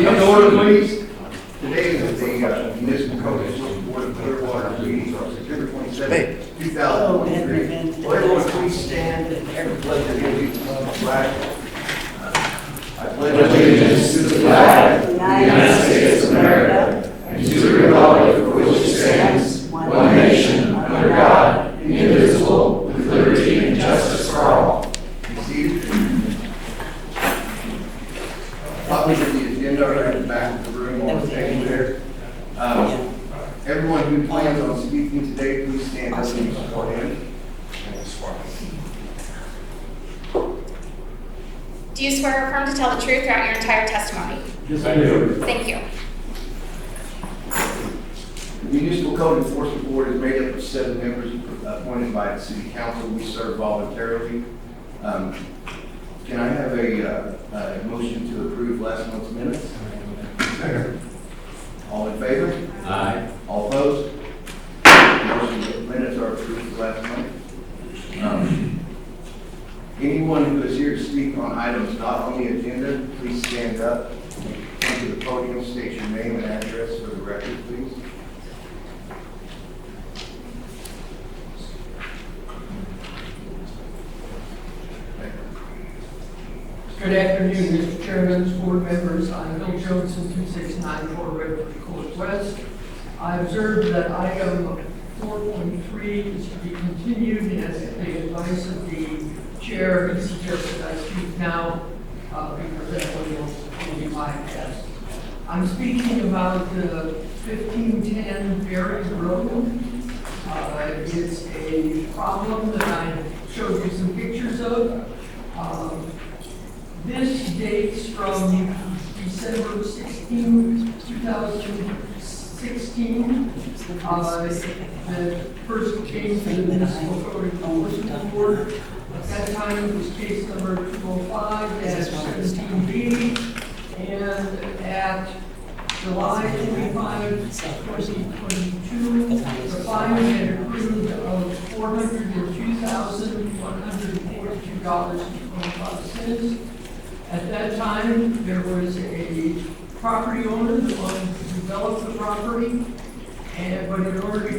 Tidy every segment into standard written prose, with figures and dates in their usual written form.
Come to order, please. Today is the Municipal Board of Clearwater meeting on September 27, 2023. Will everyone please stand and pledge allegiance to the flag? I pledge allegiance to the flag of the United States of America and to the republic for which it stands, one nation, under God, indivisible, with liberty and justice for all. Be seated. Copies of the agenda are at the back of the room on the table there. Everyone who plans on speaking today, please stand up and support him. Do you swear or affirm to tell the truth throughout your entire testimony? Yes, I do. Thank you. The Municipal Code Enforcement Board is made up of 7 members appointed by the City Council. We serve voluntarily. Can I have a motion to approve last month's minutes? Second. All in favor? Aye. All opposed? Motion minutes are approved for last month. Anyone who is here to speak on items not on the agenda, please stand up. Come to the podium, state your name and address for the record, please. Good afternoon, Mr. Chairman, board members. I'm Bill Johnson, 2694 Redwood Court West. I observed that item 4.3 is to be continued, and at the advice of the chair, he suggested I speak now because that will be my test. I'm speaking about 1510 Berry Road. It's a problem that I showed you some pictures of. This dates from December 16, 2016. The first case in the Municipal Code Enforcement Board. At that time, it was case number 205-17B. And at July 25, 2022, the fine had accrued of $402,142.25. At that time, there was a property owner that wanted to develop the property, but in order to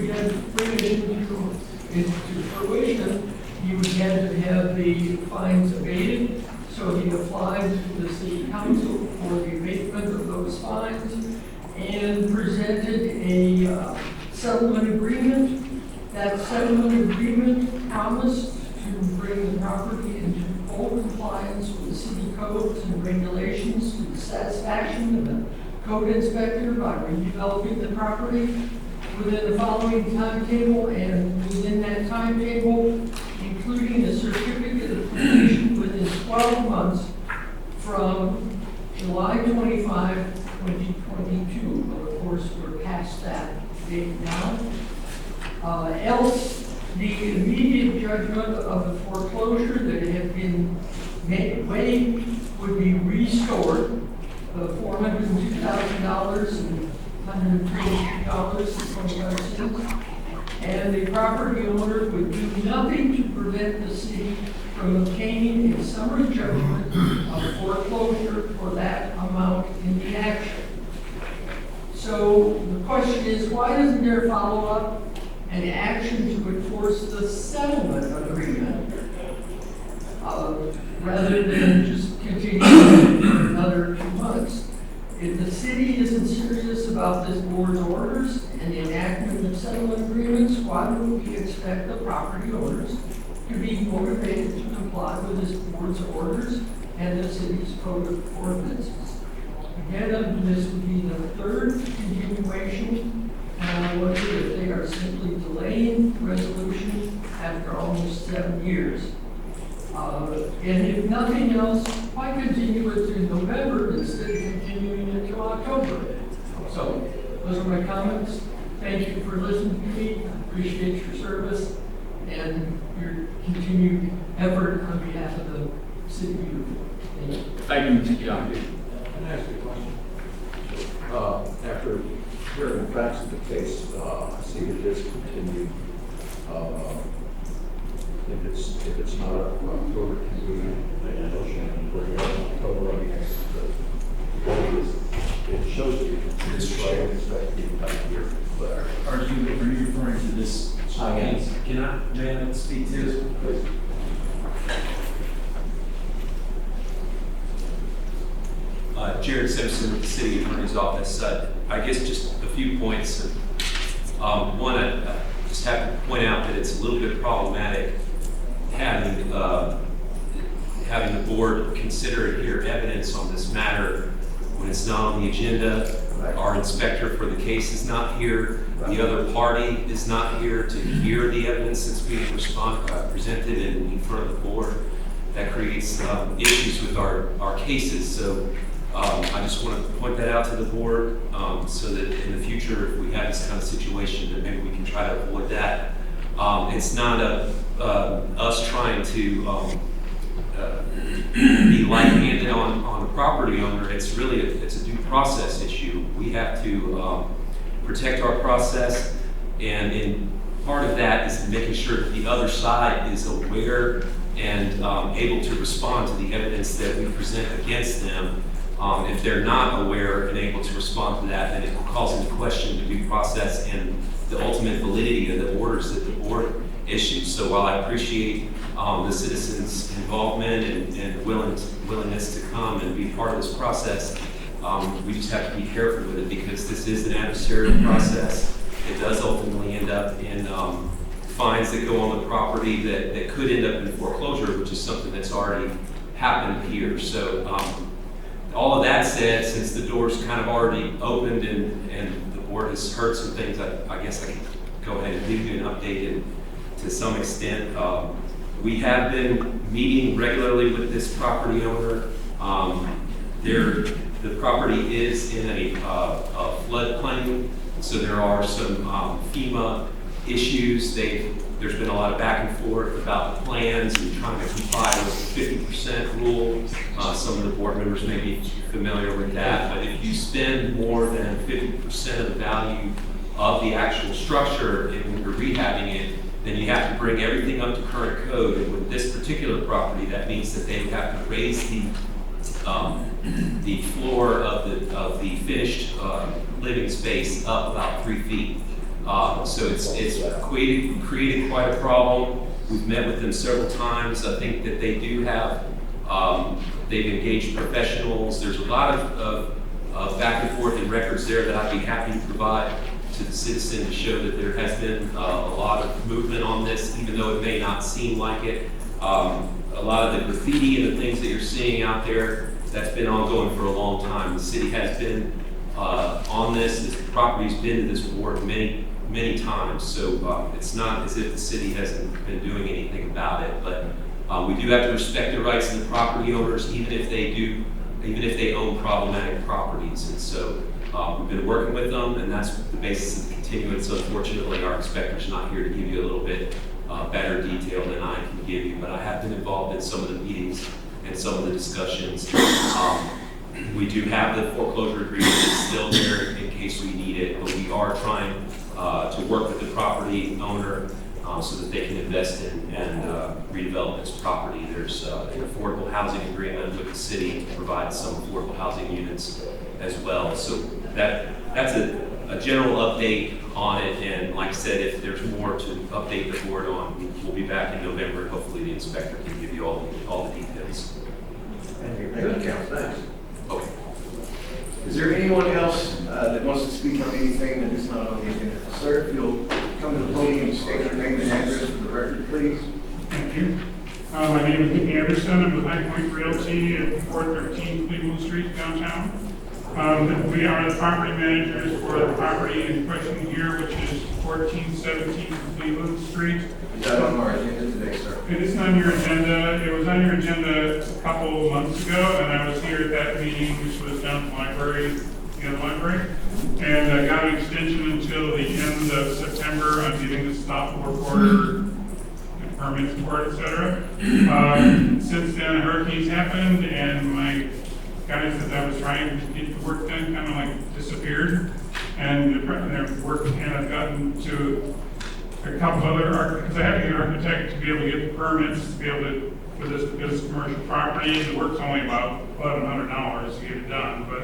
bring it into fruition, he would have to have the fines abated. So he applied to the City Council for the abatement of those fines and presented a settlement agreement. That settlement agreement promised to bring the property into full compliance with the city codes and regulations to the satisfaction of the code inspector by redeveloping the property within the following timetable, and within that timetable, including a certificate of completion within 12 months from July 25, 2022. But of course, we're past that date now. Else, the immediate judgment of the foreclosure that had been waived would be restored, $402,000 and $103.25, and the property owner would do nothing to prevent the city from obtaining a summary judgment of foreclosure for that amount in the action. So the question is, why doesn't there follow up an action to enforce the settlement agreement rather than just continue for another 2 months? If the city isn't serious about this board's orders and the enactment of settlement agreements, why would we expect the property owners to be motivated to comply with this board's orders and the city's code of ordinances? Again, this would be the 3rd continuation, and I wonder if they are simply delaying resolution after almost 7 years. And if nothing else, why continue it through November instead of continuing it to October? So, those are my comments. Thank you for listening to me. I appreciate your service and your continued effort on behalf of the city of Beautiful. Thank you, Mr. John. Can I ask you a question? After hearing the facts of the case, I see it is continued. If it's not October, can we make a motion and bring it up October? it shows to be continued, so I don't expect it to be back here. But Are you referring to this? I am. May I speak to this? please. Jared Simpson with the City Attorney's Office. I guess just a few points. One, I just have to point out that it's a little bit problematic having the board consider and hear evidence on this matter when it's not on the agenda. Our inspector for the case is not here. The other party is not here to hear the evidence that's being presented in front of the board. That creates issues with our cases. So I just want to point that out to the board so that in the future, if we have this kind of situation, that maybe we can try to avoid that. It's not us trying to be light-handed on the property owner. It's really it's a due process issue. We have to protect our process, and part of that is making sure that the other side is aware and able to respond to the evidence that we present against them. If they're not aware and able to respond to that, then it calls into question the due process and the ultimate validity of the orders that the board issues. So while I appreciate the citizens' involvement and willingness to come and be part of this process, we just have to be careful with it because this is an adversarial process. It does ultimately end up in fines that go on the property that could end up in foreclosure, which is something that's already happened here. So all of that said, since the door's kind of already opened and the board has heard some things, I guess I can go ahead and give you an update to some extent. We have been meeting regularly with this property owner. The property is in a floodplain, so there are some FEMA issues. There's been a lot of back and forth about the plans and trying to comply with the 50% rule. Some of the board members may be familiar with that, but if you spend more than 50% of the value of the actual structure and when you're rehabbing it, then you have to bring everything up to current code. And with this particular property, that means that they would have to raise the floor of the finished living space up about 3 feet. So it's created quite a problem. We've met with them several times. I think that they do have, they've engaged professionals. There's a lot of back and forth and records there that I'd be happy to provide to the citizen to show that there has been a lot of movement on this, even though it may not seem like it. A lot of the graffiti and the things that you're seeing out there, that's been ongoing for a long time. The city has been on this. This property's been to this board many times, so it's not as if the city hasn't been doing anything about it. But we do have to respect the rights of the property owners, even if they own problematic properties. And so we've been working with them, and that's the basis of the continuance. Unfortunately, our inspector's not here to give you a little bit better detail than I can give you, but I have been involved in some of the meetings and some of the discussions. We do have the foreclosure agreement that's still there in case we need it, but we are trying to work with the property owner so that they can invest in and redevelop its property. There's an affordable housing agreement with the city to provide some affordable housing units as well. So that's a general update on it, and like I said, if there's more to update the board on, we'll be back in November. Hopefully the inspector can give you all the details. Thank you, Council. Thanks. Okay. Is there anyone else that wants to speak on anything that is not on the agenda? Sir, if you'll come to the podium and state your name and address for the record, please. Thank you. My name is Nick Anderson. I'm with High Point Realty at 413 Cleveland Street, downtown. We are the property managers for the property in question here, which is 1417 Cleveland Street. Is that on our agenda today, sir? It isn't on your agenda. It was on your agenda a couple months ago, and I was here at that meeting, which was down at the library, and I got an extension until the end of September. I'm getting the stop work order, permits for it, etc. Since then, hurricanes happened, and my guys that I was trying to get the work done kind of like disappeared, and the work kind of gotten to a couple other, because I had to get an architect to be able to get the permits to be able to, for this, because it's commercial property. The work's only about $1,100 to get it done, but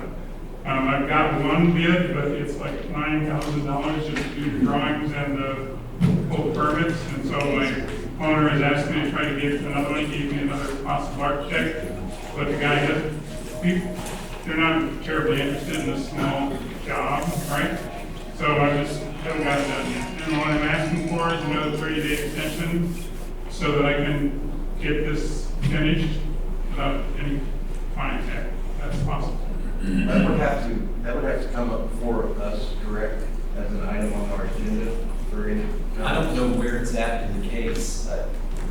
I've got one bid, but it's like $9,000 just to do the drawings and the full permits. And so my owner has asked me to try to get another one. He gave me another possible architect. But the guy doesn't, they're not terribly interested in a small job, right? So I just haven't got it done yet. And what I'm asking for is another 30-day extension so that I can get this finished without any fine tag. That's possible. That would have to come up before us, correct, as an item on our agenda for any. I don't know where it's at in the case.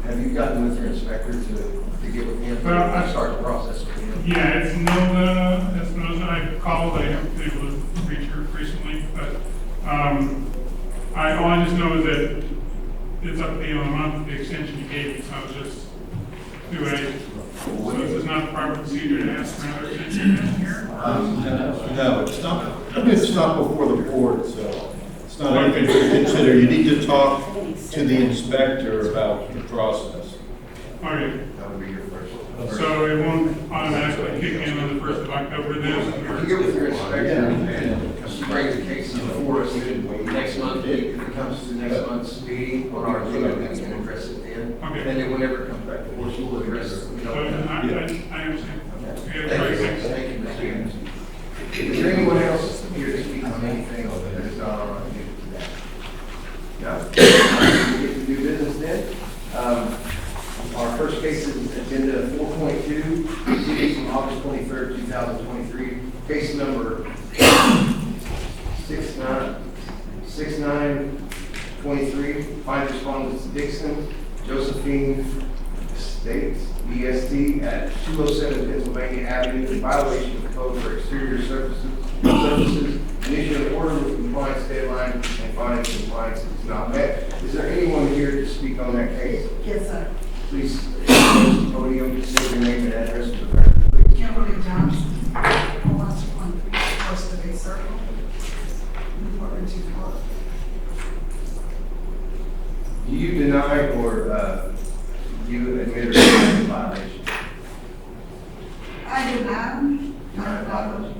Have you gotten with your inspector to get with him? Well, I- Start the process with him? Yeah, it's Nilda, I called, I haven't been able to reach her recently, but, all I just know is that it's up to you on a month, the extension you gave me, so I was just doing it. So this is not the proper procedure to ask for another extension here? No, it's not before the board, so it's not anything to consider. You need to talk to the inspector about the process. Okay, That would be your first. so it won't automatically kick in on the 1st of October If then? you get with your inspector and bring the case before us next month, if it comes to next month's meeting on our agenda, we can address it then. Okay. And then whenever it comes back before us, we'll address it. You So know. I understand. Okay, Thank you, thanks. thank you, Mr. Anderson. Is there anyone else here to speak on anything that is not on our agenda today? No? We get to do business then. Our first case is agenda 4.2, proceedings from August 23rd, 2023. Case number 6923. Find respondents Dixon, Josephine States, EST, at 207 Pennsylvania Avenue, in violation of the code for exterior surfaces, initial order with compliance deadline, and finding compliance is not met. Is there anyone here to speak on that case? Yes, sir. Please, podium, state your name and address for the record, please. Kimberly Johnson, 113 First of a Circle, Newport Richey, Florida. Do you deny or you admit or deny the violation? I deny them,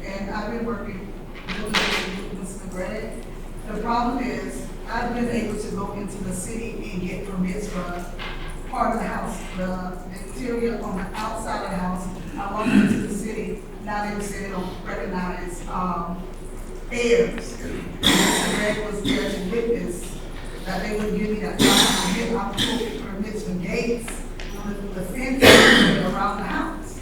and I've been working with Ms. McGregor. The problem is, I've been able to go into the city and get permits for part of the house, the interior on the outside of the house. I walked into the city, now they say they don't recognize, heirs. Mr. Greg was there to witness that they would give me that permits for gates, the fence around the house.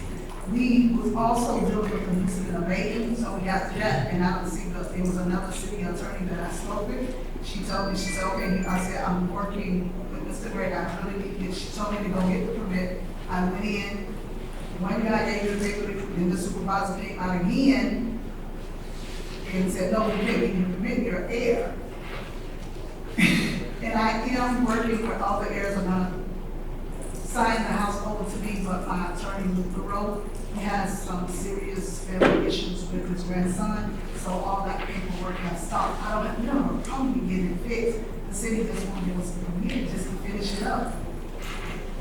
We was also dealing with the nuisance and abatement, so we got that, and I don't see there was another city attorney that I spoke with. She told me, she said, okay, I said, I'm working with Mr. Greg, I really need this. She told me to go get the permit. I went in, one guy gave me the paper, then the supervisor came out again and said, no, we can't give you the permit, you're an heir. And I am working with all the heirs. I'm gonna sign the house over to me, but my attorney, Luke, he has some serious family issues with his grandson, so all that paperwork has stopped. I don't have, no problem getting it fixed. The city just won't give us a permit just to finish it up.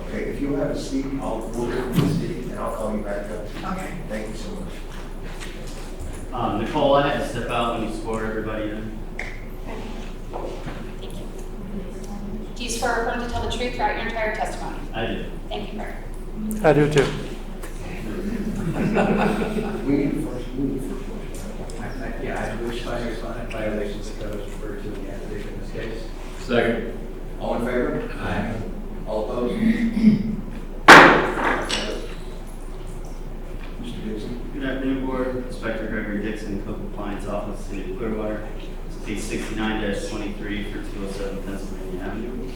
Okay, if you'll have a seat, we'll go to the city and I'll call you back up. Okay. Thank you so much. Nicole, I had to step out when you swore everybody in. Thank you. Do you swear or affirm to tell the truth throughout your entire testimony? I do. Thank you, Mayor. I do too. We need the first one. Yeah, I wish violations that I was referred to in the affidavit in this case. Second. All in favor? Aye. All opposed? Mr. Dixon? Good afternoon, Board. Inspector Gregory Dixon, Code Compliance Office, City of Clearwater. It's case 69-23 for 207 Pennsylvania Avenue.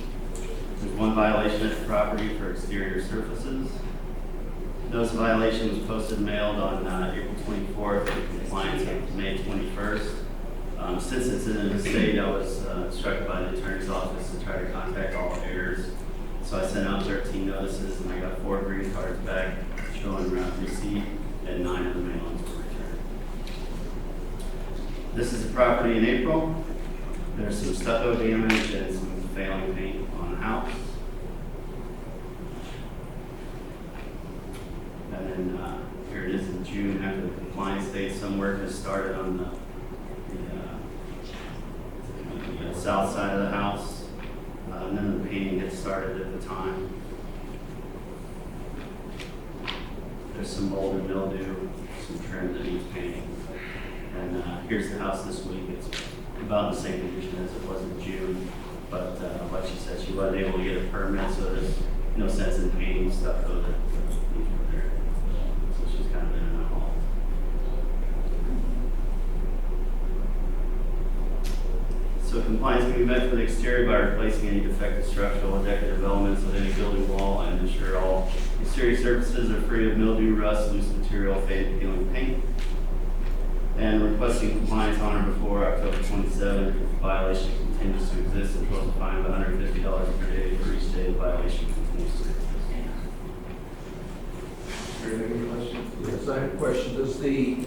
There's one violation at the property for exterior surfaces. Notice of violation was posted and mailed on April 24th with compliance of May 21st. Since it's in a state, I was instructed by the attorney's office to try to contact all heirs. So I sent out 13 notices and I got 4 green cards back showing receipt and 9 of the mailings were returned. This is the property in April. There's some stucco damage and some failing paint on the house. And then here it is in the June after the compliance date. Some work has started on the south side of the house, and then the painting gets started at the time. There's some mold and mildew, some trim that needs painting. And here's the house this week. It's about in the same condition as it was in June. But like she said, she wasn't able to get a permit, so there's no sense in painting stuff over there. So she's kind of in and out. So compliance can be met for the exterior by replacing any defective structural or decorative elements of any building wall and ensure all exterior surfaces are free of mildew, rust, loose material, faded peeling paint. And requesting compliance on or before October 27th. If violation continues to exist, impose a fine of $150 per day for each day the violation continues to exist. Any questions? Yes, I have a question. Does the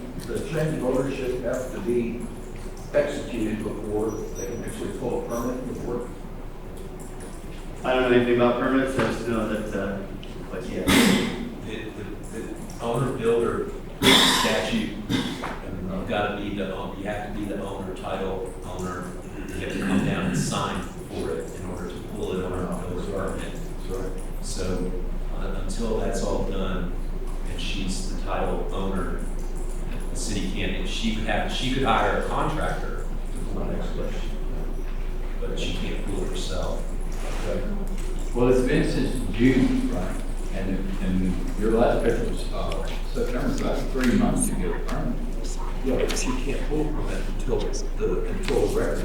change of ownership have to be executed before they can actually pull a permit before? I don't know anything about permits, I just know that, but yeah. The owner builder statute, you have to be the owner, title owner. You have to come down and sign for it in order to pull it on a builder's permit. So until that's all done and she's the title owner, the city can't. She could hire a contractor, but she can't pull it herself. Okay. Well, it's been since June, right? And your last picture was September, so that's 3 months to get a permit. Yeah, but she can't pull a permit until the records,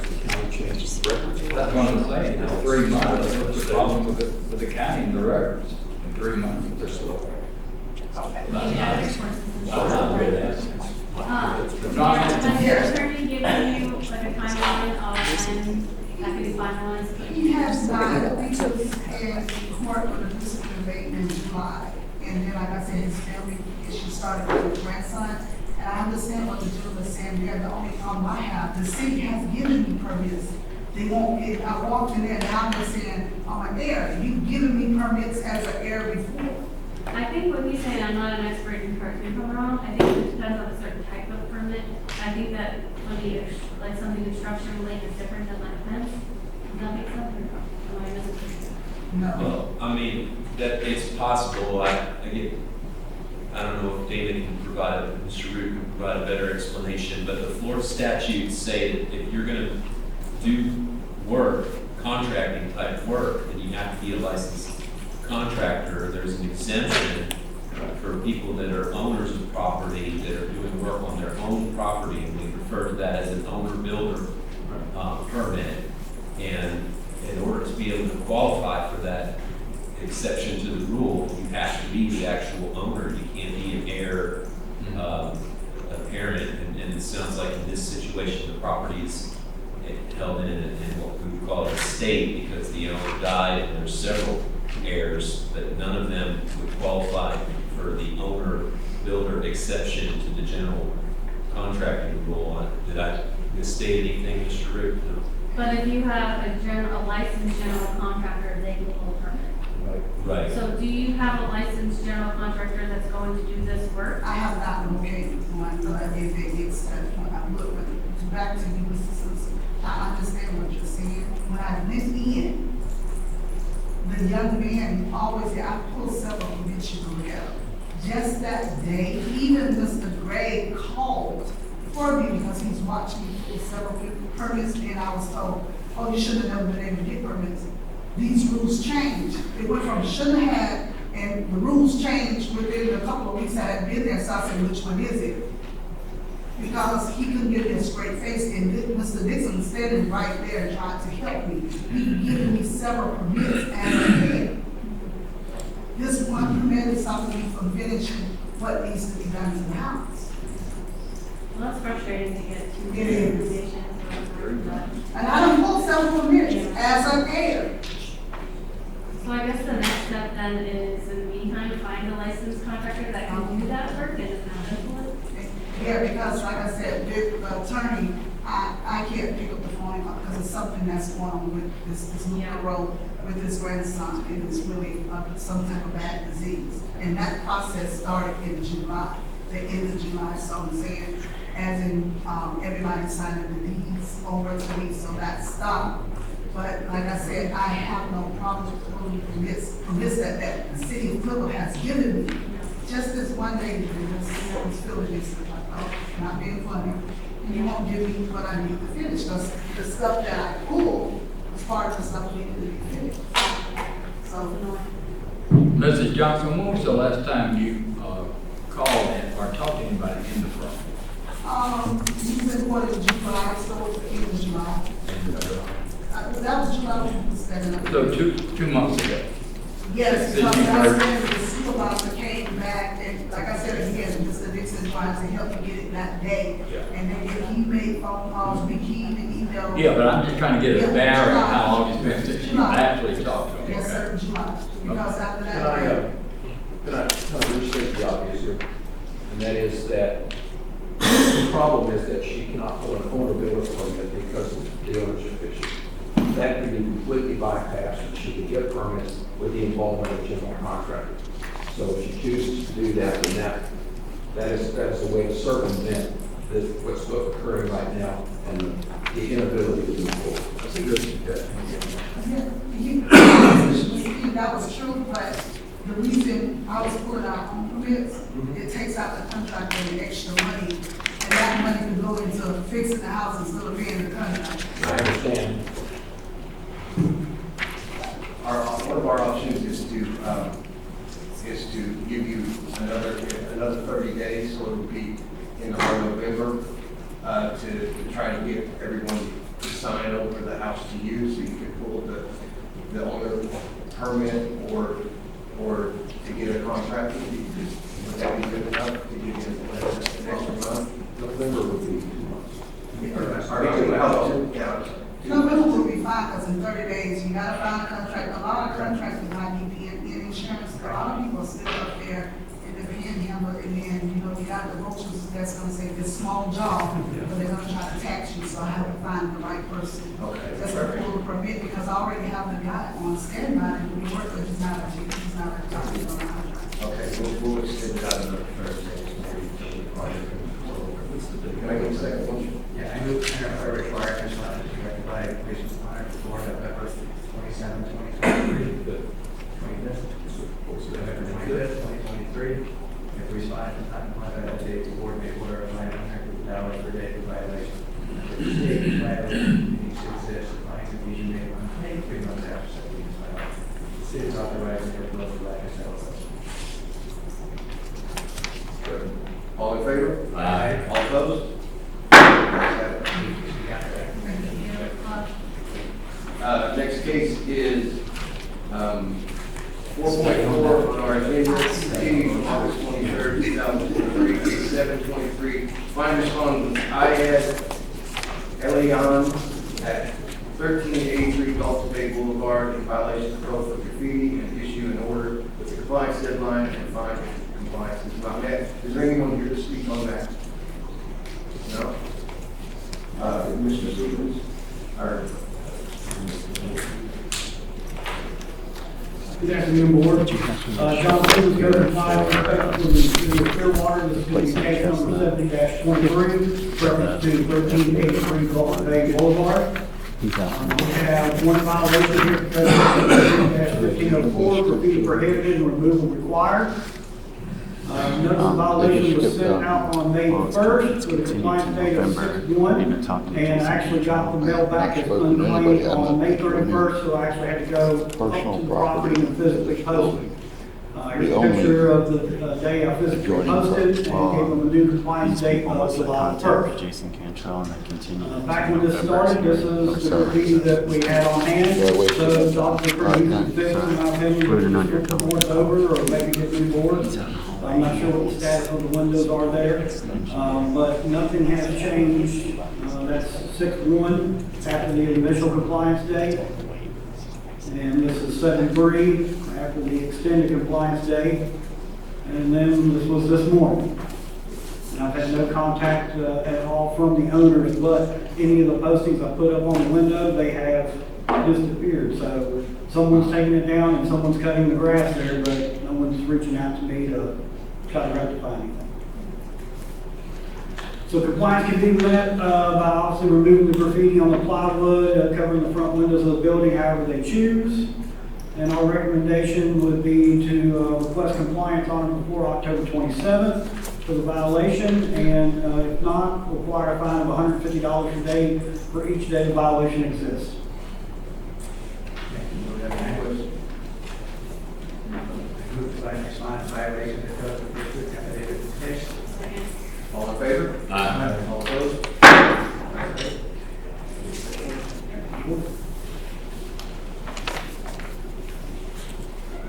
the county changes the records. That's what I'm saying, it's 3 months, that's the problem with the county and the records, in 3 months, they're slow. Has your attorney given you like a timeline of when that could be finalized? He has not, we was in court with a discipline debate in July. And then, like I said, his family issue started with his grandson. And I understand what the judge is saying, they're the only problem I have. The city has given me permits. They won't, I walked in there and I'm just saying, I'm an heir. You've given me permits as an heir before. I think what he's saying, I'm not an expert in correct me if I'm wrong, I think it depends on a certain type of permit. I think that when you, like something construction related is different than like a fence. Does that make sense? Or am I missing? No. Well, I mean, that it's possible. I don't know if David can provide, Mr. Root can provide a better explanation, but the Florida statutes say that if you're going to do work, contracting type work, then you have to be a licensed contractor. There's an exemption for people that are owners of property that are doing work on their own property, and we refer to that as an owner-builder permit. And in order to be able to qualify for that exception to the rule, you have to be the actual owner. You can't be an heir, a parent. And it sounds like in this situation, the property is held in what we would call an estate because the owner died, and there's several heirs, but none of them would qualify for the owner-builder exception to the general contracting rule. Did I misstate anything, Mr. Root? No. But if you have a licensed general contractor, they can pull a permit. Right. So do you have a licensed general contractor that's going to do this work? I have not located one, so if it gets to that point, I look, but back to you, Mr. Simpson. I understand what you're saying. When I went in, the young man always said, I pulled several permits you to get. Just that day, even Mr. Gray called for me because he's watching me pull several permits, and I was told, oh, you should have never been able to get permits. These rules changed. It went from shouldn't have, and the rules changed within a couple of weeks I had been there, so I said, which one is it? Because he couldn't give me a straight face, and Mr. Dixon standing right there trying to help me. He gave me several permits as a head. This one permit is stopping me from finishing what needs to be done to the house. Well, that's frustrating to get two It is. organizations. And I done pulled several permits as an heir. So I guess the next step then is, in the meantime, find a licensed contractor that can do that work and is not employed. Yeah, because like I said, with the attorney, I can't pick up the phone because it's something that's going on with this little girl with his grandson, and it's really some type of bad disease. And that process started in July. the end of July, so I'm saying, as in, everybody signing the deeds over to me, so that stopped. But like I said, I have no problem with pulling permits that the city of Clearwater has given me. Just this one day, was feeling this, like, oh, not being funny, and you won't give me what I need to finish, because the stuff that I pulled was part of the stuff that needed to be finished. So, Mrs. Johnson, when was the last time you called or talked to anybody in the front? you said what is July, so it's the end of July. That was July when we was setting up. So 2 months ago. Yes, Did because you that's work- when the supervisor came back, and like I said again, Mr. Dixon tried to help me get it that day. Yeah. And then he made phone calls, he even emailed. Yeah, but I'm just trying to get a Yeah, bearing of July. how long it's been since you July. actually talked to them. Yes, Okay. sir, July, because after Can that. I kind of restate the obvious here? And that is that the problem is that she cannot pull an ownerability permit because the ownership issue. That could be completely bypassed, and she could get permits with the involvement of general contractor. So if she chooses to do that, then that is a way to circumvent what's occurring right now and the inability to move forward. That's a good suggestion. That was true, but the reason I was pulling out on permits, it takes out the contractor the extra money, and that money can go into fixing the house instead of paying the contractor. I understand. One of our options is to give you another 30 days, so it'll be in our November, to try to get everyone to sign over the house to you, so you can pull the owner permit or to get a contract. Would that be good enough to give you an extra month? November would be 2 months. Yeah. November will be fine, because in 30 days, you gotta find a contract, a lot of contractors might need the insurance, a lot of people are still up there in the panhandle, and then, you know, you got the roaches that's gonna say this small job, but they're gonna try to tax you, so I have to find the right person. Okay. That's a full permit, because I already have the guy on standby, and we work, but he's not a contract. Okay, we'll extend it out another 30 days. Can I get a second one? Yeah, I move to require exercise directed by Commissioner Fire for November 27, 2023. 25th, 2023. If we find not comply with the coordinate order of $900 per day for violation. If the state violation needs to exist, the fine can be made on 3 months after such a violation. The city is authorized to impose the like sales. All in favor? Aye. All opposed? Next case is 4.4 on our agenda, continuing from August 23rd, 2023, to 7/23. Fine response IS Elion at 1383 Gulf Bay Boulevard in violation of code for graffiti, and issue an order with the compliance deadline and fine if compliance is not met. Is there anyone here to speak on that? No? Mr. Stevens? Or Good afternoon, Board. John Stevens, Code Compliance Inspector for the City of Clearwater. This is going to be case number 70-23, reference to 1383 Gulf Bay Boulevard. We have one violation here, code 1504, graffiti prohibited and removal required. Notice of violation was sent out on May 1st with a compliance date of 6/1, and I actually got the mail back as unclaimed on May 31st, so I actually had to go up to the property and physically post it. Here's a picture of the day I physically posted, and gave them a new compliance date of July 1st. Jason Cantrell, and then continue. Back when this started, this is the graffiti that we had on hand, so it's obviously pretty easy to fix, in my opinion, just put the boards over, or maybe get new boards. I'm not sure what the status of the windows are there, but nothing has changed. That's 6/1 after the initial compliance date. And this is 7/3 after the extended compliance date. And then this was this morning. And I've had no contact at all from the owners, but any of the postings I put up on the window, they have disappeared. So someone's taking it down and someone's cutting the grass there, but no one's reaching out to me to try to rectify anything. So compliance can be met by obviously removing the graffiti on the plywood, covering the front windows of the building however they choose. And our recommendation would be to request compliance on or before October 27th for the violation, and if not, require a fine of $150 a day for each day the violation exists. Do we have any questions? Move to find response violation of the code of district affidavit in this case. Second. All in favor? Aye. All opposed?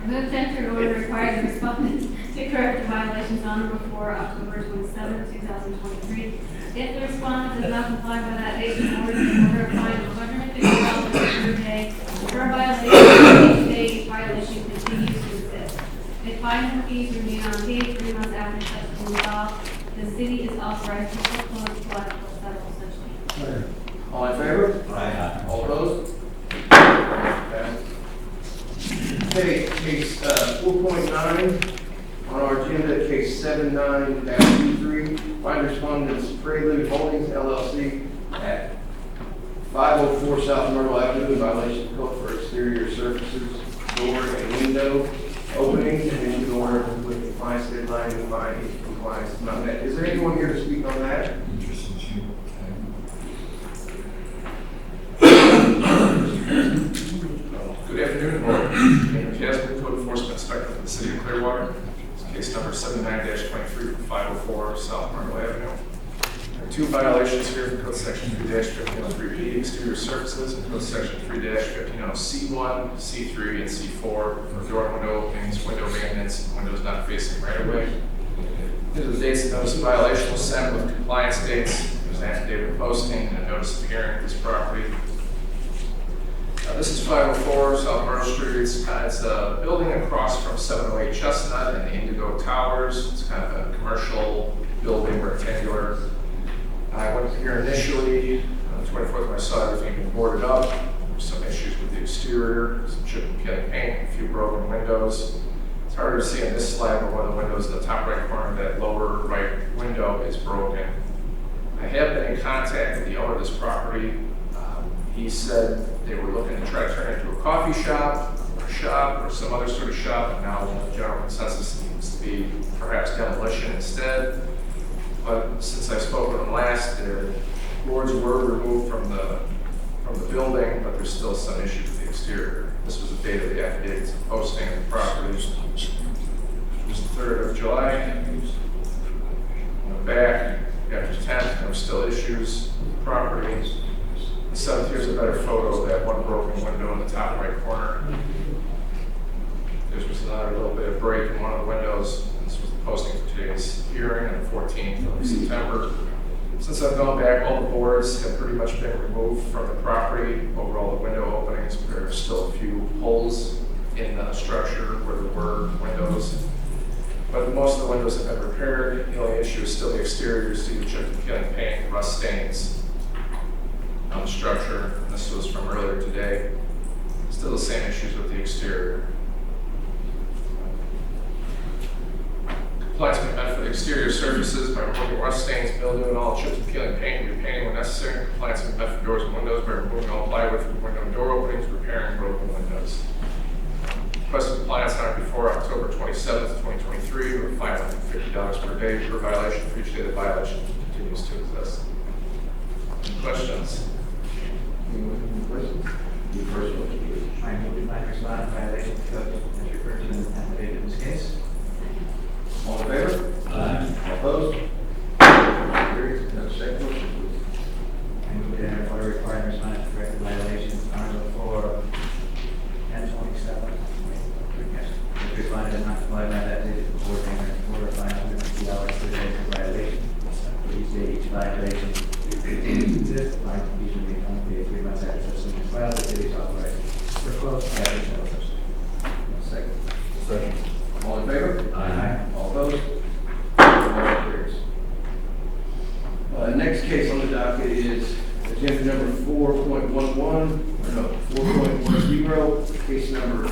Move to enter an order requiring the respondent to correct the violations on or before October 27, 2023. If the respondent does not comply by that date, the board will order a fine of $150 per day per violation. Each day each violation continues to exist. If fines and fees remain unpaid 3 months after such is resolved, the city is authorized to foreclose, collect, or settle such liens. All in favor? Aye. All opposed? Passed. Okay, case 4.9 on our agenda, case 79-23, find respondents Prelude Holdings LLC at 504 South Myrtle Avenue in violation of code for exterior surfaces, door and window openings, and issue an order with compliance deadline and find if compliance is not met. Is there anyone here to speak on that? Good afternoon, board. My name is Jasper, Code Enforcement Inspector for the City of Clearwater. It's case number 79-23 from 504 South Myrtle Avenue. There are 2 violations here from Code Section 3-1503P, exterior surfaces, and Code Section 3-15C1, C3, and C4 for door and window openings, window maintenance, and windows not facing right of way. These are the dates the notice of violation was sent with compliance dates. There's an affidavit of posting and a notice of hearing of this property. This is 504 South Myrtle Street. It's a building across from 708 Chestnut and the Indigo Towers. It's kind of a commercial building, rectangular. I went here initially, on the 24th when I saw everything being boarded up. There's some issues with the exterior, some chipped and peeling paint, a few broken windows. It's harder to see in this slide, but one of the windows in the top right corner of that lower right window is broken. I have been in contact with the owner of this property. He said they were looking to try to turn it into a coffee shop, or some other sort of shop, and now the general consensus seems to be perhaps demolition instead. But since I spoke with him last, the boards were removed from the building, but there's still some issues with the exterior. This was the date of the affidavits of posting of the property. It was the 3rd of July. Went back after 10th, there were still issues with the property. The 7th, here's a better photo of that one broken window in the top right corner. There was another little bit of break in one of the windows. This was the posting for today's hearing on the 14th of September. Since I've gone back, all the boards have pretty much been removed from the property over all the window openings. There are still a few holes in the structure where there were windows. But most of the windows have been repaired. The only issue is still the exterior. You see the chipped and peeling paint, rust stains on the structure. This was from earlier today. Still the same issues with the exterior. Compliance can be met for the exterior surfaces by removing rust stains, mildew, and all chips and peeling paint, repainting when necessary. Compliance can be met for doors and windows by removing all plywood from window and door openings, repairing broken windows. Requested compliance on or before October 27th, 2023, or $550 per day per violation for each day the violation continues to exist. Any questions? Any questions? You first one, please. I move to find response violation of the code as referred to in the affidavit in this case. All in favor? Aye. All opposed? Carries. Now, second motion, please. I move to enter order requiring response to correct the violations on or before 10/27. If respondent does not comply by that date, the board may enter order $550 per day for violation. For each day, each violation exists, fine fees will be unpaid 3 months after such thing is filed. The city is authorized for close after such. Second. Second. All in favor? Aye. All opposed? Motion carries. Next case on the docket is agenda number 4.10, case number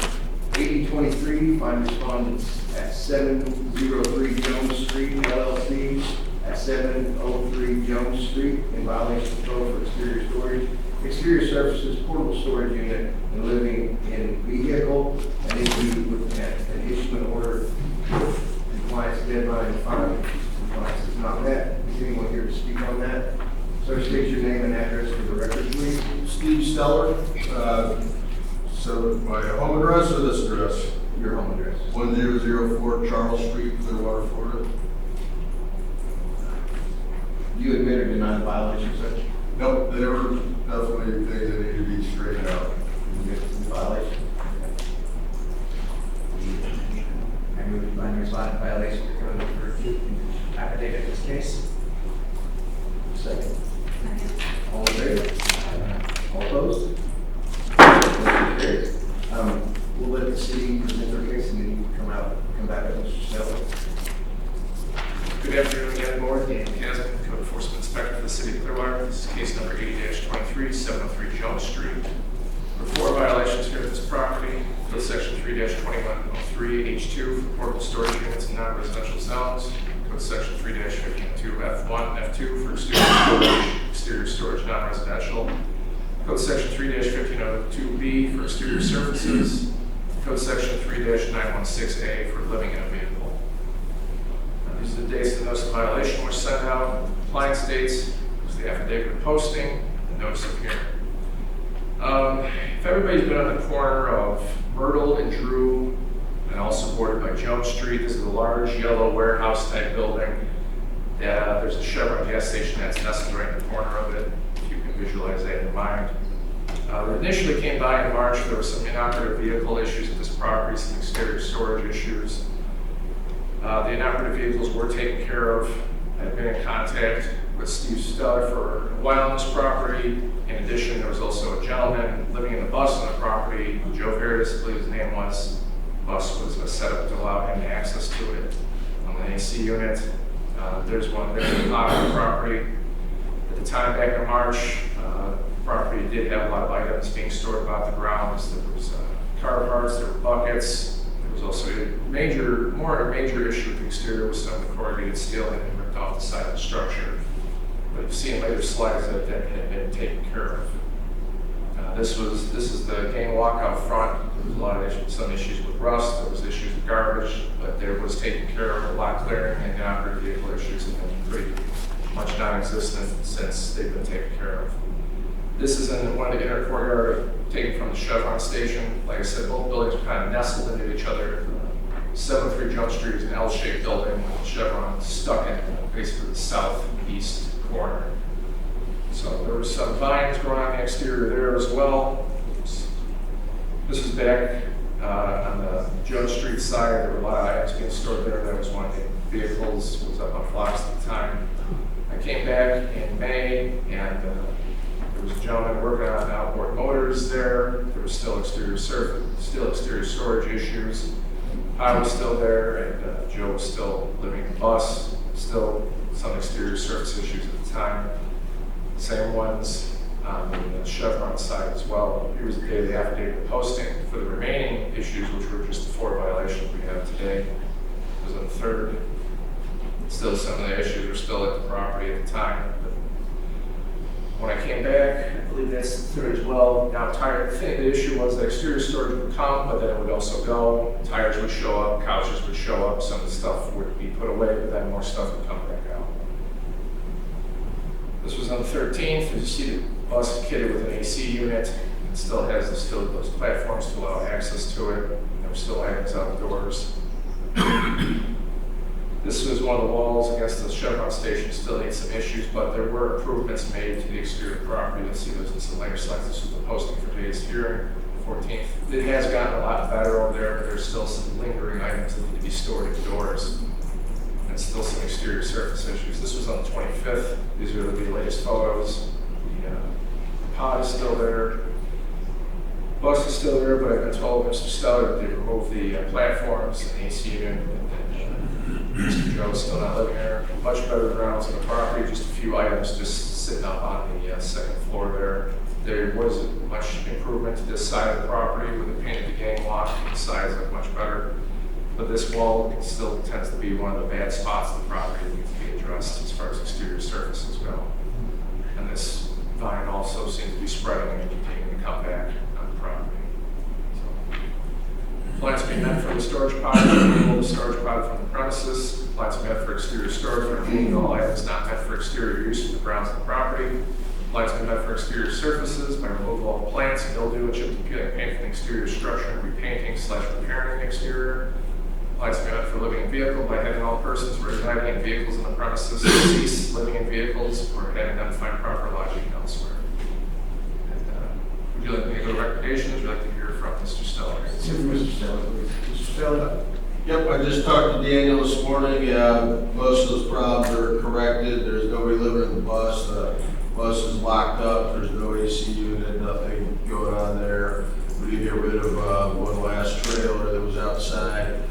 8023, find respondents at 703 Jones Street LLC at at 703 Jones Street in violation of code for exterior storage, exterior services, portable storage unit, and living in vehicle, and issue with an issuance order compliance deadline and fine. Compliance is not met. Is anyone here to speak on that? Sir, state your name and address for the record, please. Steve Steller, so my home address or this address? Your home address. 1004 Charles Street, Clearwater, Florida. Do you admit or deny the violation, sir? Nope, there were definitely things that need to be straightened out. You admit the violation? I move to find respondent violation of code for affidavit in this case. Second. Second. All in favor? All opposed? Motion carries. We'll let the city present their case and then you can come back up, Mr. Steller. Good afternoon again, board. Dan Casman, Code Enforcement Inspector for the City of Clearwater. This is case number 80-23, 703 Jones Street. There are 4 violations here at this property. Code section 3-2103 H2 for portable storage units in non-residential zones. Code section 3-52 F1 F2 for exterior storage non-residential. Code section 3-1502B for exterior surfaces. Code section 3-916A for living in a vehicle. These are the dates the notice of violation were sent out. Compliance dates was the affidavit of posting, the notice of hearing. If everybody's been on the corner of Myrtle and Drew, and also bordered by Jones Street, this is a large yellow warehouse type building. There's a Chevron gas station that's nestled right in the corner of it, if you can visualize that in your mind. They initially came by in March. There were some inoperative vehicle issues at this property, some exterior storage issues. The inoperative vehicles were taken care of. I've been in contact with Steve Steller for a while on this property. In addition, there was also a gentleman living in the bus on the property, Joe Veritas, I believe his name was. The bus was set up to allow him access to it on the AC unit. There's one there on the property. At the time, back in March, the property did have a lot of items being stored about the grounds. There was car parts, there were buckets. There was also a major issue with the exterior with some of the corrugated steel that had been ripped off the side of the structure. But you've seen later slides that had been taken care of. This is the gang walk out front. There was a lot of issues, some issues with rust. There was issues with garbage, but there was taken care of. A lot clearing and operative vehicle issues have been pretty much non-existent since they've been taken care of. This is in one of the inner courtyard taken from the Chevron station. Like I said, both buildings are kind of nestled into each other. 703 Jones Street is an L-shaped building with Chevron stuck in basically the southeast corner. So there was some vines growing on the exterior there as well. This is back on the Jones Street side. There were a lot of items being stored there. That was one of the vehicles was up on flocks at the time. I came back in May and there was a gentleman working on outboard motors there. There was still exterior storage issues. I was still there, and Joe was still living in the bus. Still some exterior surface issues at the time. Same ones on the Chevron side as well. Here's the day of the affidavit posting for the remaining issues, which were just the 4 violations we have today. It was on the 3rd. Still, some of the issues were still at the property at the time. When I came back, I believe that's the 3rd as well. Now, the issue was that exterior storage would come, but then it would also go. Tires would show up, couches would show up, some of the stuff would be put away, but then more stuff would come back out. This was on the 13th. As you see, the bus is kitted with an AC unit. It still has those platforms to allow access to it. There were still items outdoors. This was one of the walls against the Chevron station, still needs some issues, but there were improvements made to the exterior property. You'll see those in some later slides. This was the posting for today's hearing, the 14th. It has gotten a lot better over there, but there's still some lingering items that need to be stored indoors. And still some exterior surface issues. This was on the 25th. These are the latest photos. The pod is still there. Bus is still there, but I've been told Mr. Steller that they removed the platforms and the AC unit. Mr. Joe's still not living there. Much better grounds on the property, just a few items just sitting up on the 2nd floor there. There was much improvement to this side of the property with the painted the gang walk. The sides look much better. But this wall still tends to be one of the bad spots of the property that needs to be addressed as far as exterior surfaces go. And this vine also seems to be spreading and continuing to come back on the property. So, plans to be met for the storage pod, removal of the storage pod from the premises. Plans to be met for exterior storage, removing all items not meant for exterior use of the grounds of the property. Plans to be met for exterior surfaces by removal of plants, mildew, and chip and peeling paint from the exterior structure and repainting/repairing the exterior. Plans to be met for living in vehicle by having all persons residing in vehicles on the premises cease living in vehicles or having them find proper lodging elsewhere. And, would you like me to go to recommendations? Would you like to hear from Mr. Stellar? Mr. Stellar, please. Mr. Stellar? Yep, I just talked to Daniel this morning. Most of those problems are corrected. There's nobody living in the bus. The bus is locked up. There's no AC unit, nothing going on there. We did get rid of one last trailer that was outside.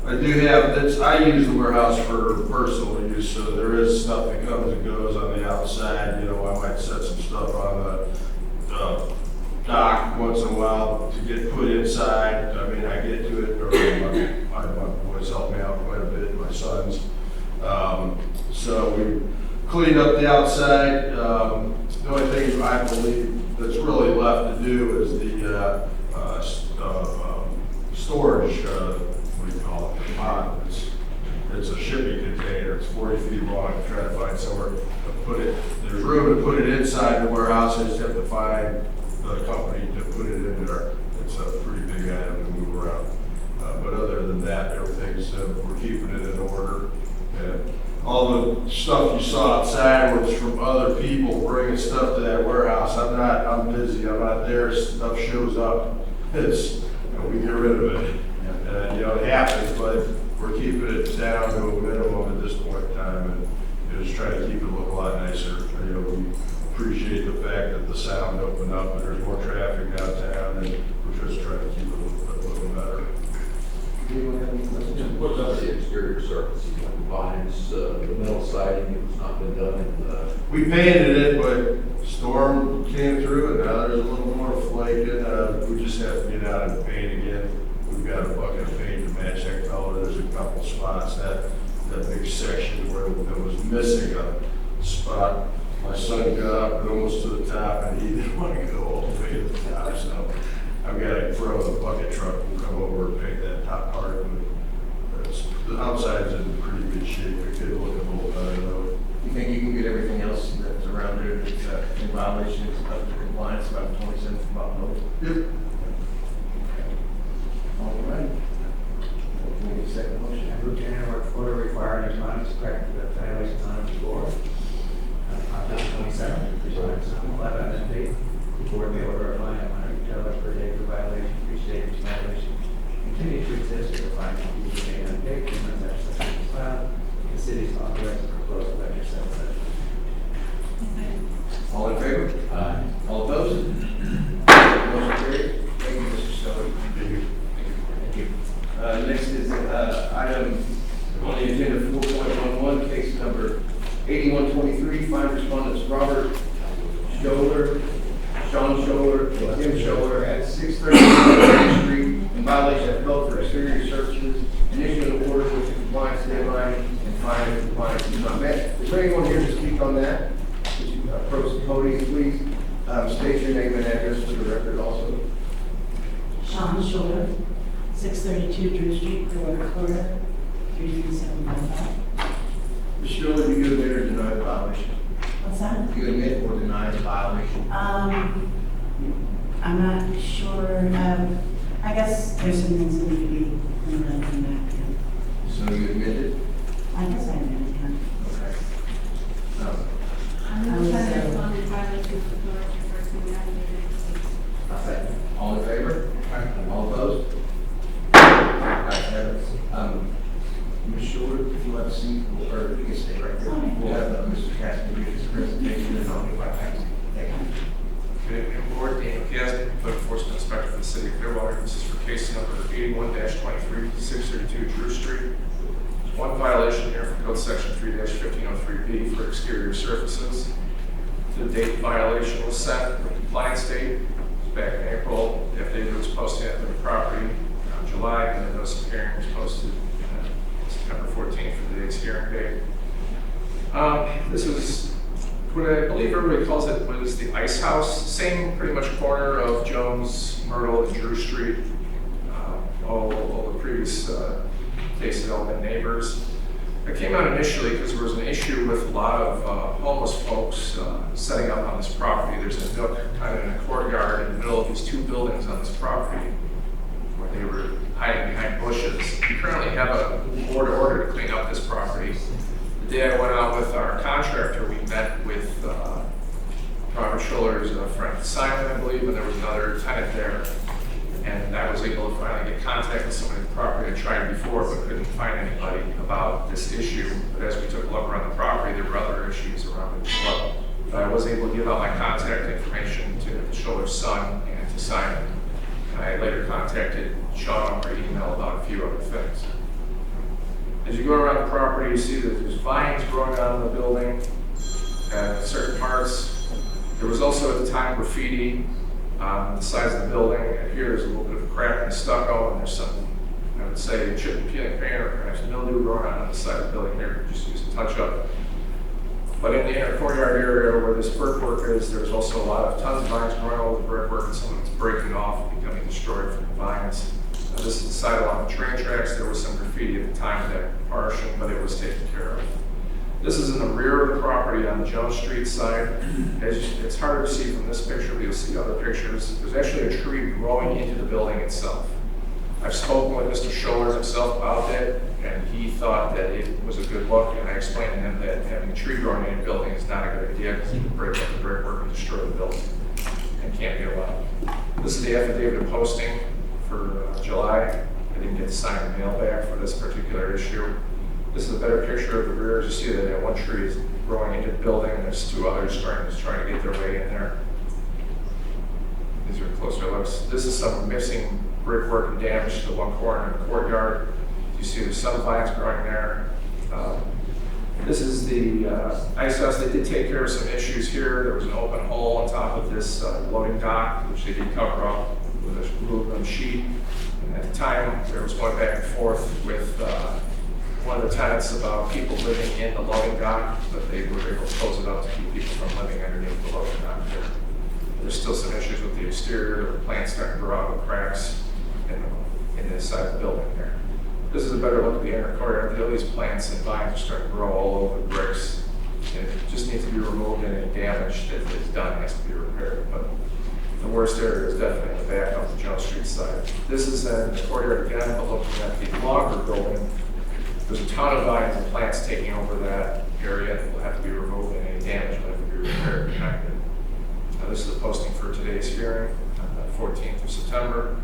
I do have, I use the warehouse for personal use, so there is stuff that comes and goes on the outside. You know, I might set some stuff on the dock once in a while to get put inside. I mean, I get to it, or my boys help me out quite a bit, my sons. So we cleaned up the outside. The only thing I believe that's really left to do is the storage, what do you call it, the pod. It's a shipping container. It's 40 feet long. I'm trying to find somewhere to put it. There's room to put it inside the warehouse. I just have to find the company to put it in there. It's a pretty big item to move around. But other than that, everything's, we're keeping it in order. And all the stuff you saw outside was from other people bringing stuff to that warehouse. I'm busy. I'm not there. Stuff shows up. We get rid of it. And, you know, it happens, but we're keeping it down to a minimum at this point in time, and just trying to keep it look a lot nicer. You know, we appreciate the fact that the sound opened up and there's more traffic downtown, and we're just trying to keep it a little better. Anyone have any questions? What's up the exterior surfaces, like the vines, the metal siding, it was not been done in the... We painted it, but storm came through, and now there's a little more flake, and we just have to get out and paint again. We've got a bucket of paint to match that color. There's a couple spots, that big section where there was missing a spot. My son got up and almost to the top, and he didn't want to go all the way to the top, so I've got to throw the bucket truck and come over and paint that top part. But the outside's in pretty good shape. It could look a little better though. You think you can get everything else that's around there that's in violation of the compliance, about 20 cents about low? Yep. All right. We'll need a second motion. I move to enter order requiring a time to correct the violation time before October 27th, precise 11 and 8. The board may order a fine of $100 per day for violation, restate each violation. Continue to exist if the fine can be made unpaid, and that such is filed. The city is authorized to propose a legislative session. All in favor? Aye. All opposed? Motion carried. Thank you, Mr. Stellar. Thank you. Thank you. Next is item on the agenda 4.11, case number 8123, fine respondents Robert Scholler, Sean Scholler, and Tim Scholler at 630 Main Street in violation of code for exterior services and issuing an order with the compliance deadline and fine if compliance is not met. Is there anyone here to speak on that? Would you approach the podium, please? State your name and address for the record also. Sean Scholler, 632 Drew Street, Clearwater, Florida, 33715. Ms. Scholler, do you admit or deny the violation? What's that? Do you admit or deny the violation? I'm not sure. I guess there's some things that need to be cleaned up in that. So you admit it? I guess I admit it, yeah. Okay. I'm going to respond to violation of the authority first in the affidavit. All in favor? All opposed? Ayes have it. Ms. Short, if you have a seat, or you can stay right there. We'll have Mr. Cassidy give his presentation and I'll be right back. Thank you. Good evening, Board. Daniel Cassidy, Code Enforcement Inspector for the City of Clearwater. This is for case number 81-23, 632 Drew Street. There's one violation here for Code Section 3-1503B for exterior surfaces. The date violation was set, the compliance date was back in April. The affidavit was posted at the property in July, and then notice of hearing was posted September 14th for today's hearing date. This is what I believe everybody calls it was the Ice House, same pretty much corner of Jones, Myrtle, and Drew Street. All the previous cases had all been neighbors. I came out initially because there was an issue with a lot of homeless folks setting up on this property. There's a nook kind of in a courtyard in the middle of these two buildings on this property where they were hiding behind bushes. We currently have a board order to clean up this property. The day I went out with our contractor, we met with Robert Schuller's friend Simon, I believe, and there was another tenant there. And I was able to finally get contact with somebody at the property. I tried before, but couldn't find anybody about this issue. But as we took a look around the property, there were other issues around it as well. But I was able to give out my contact information to Schuller's son and to Simon. And I later contacted Sean over email about a few other things. As you go around the property, you see that there's vines growing out of the building at certain parts. There was also at the time graffiti on the sides of the building. And here there's a little bit of a crack in the stucco, and there's some, I would say, chip and peeling paint or perhaps mildew growing on the side of the building here, just use a touch up. But in the inner courtyard area where this brickwork is, there's also a lot of tons of vines growing over the brickwork, and some of it's breaking off and becoming destroyed from the vines. This is the side along the train tracks. There was some graffiti at the time of that portion, but it was taken care of. This is in the rear of the property on the Jones Street side. It's harder to see from this picture, but you'll see other pictures. There's actually a tree growing into the building itself. I've spoken with Mr. Scholler himself about that, and he thought that it was a good look, and I explained to him that having a tree growing in a building is not a good idea because it can break up the brickwork and destroy the building, and can't be allowed. This is the affidavit of posting for July. I didn't get signed mail back for this particular issue. This is a better picture of the rear. You see that one tree is growing into the building, and there's two others trying to get their way in there. These are closer looks. This is some missing brickwork and damage to one corner of the courtyard. You see there's some vines growing there. This is the ice house. They did take care of some issues here. There was an open hole on top of this loading dock, which they did cover up with a aluminum sheet. And at the time, there was going back and forth with one of the tenants about people living in the loading dock, but they were able to close it up to keep people from living underneath the loading dock there. There's still some issues with the exterior. The plants starting to grow out with cracks in the side of the building there. This is a better look at the inner courtyard. All these plants and vines are starting to grow all over the bricks. And it just needs to be removed, and any damage that is done has to be repaired. But the worst area is definitely in the back of the Jones Street side. This is in the courtyard again, but looking at the longer building. There's a ton of vines and plants taking over that area that will have to be removed, and any damage will have to be repaired behind it. Now, this is a posting for today's hearing on the 14th of September.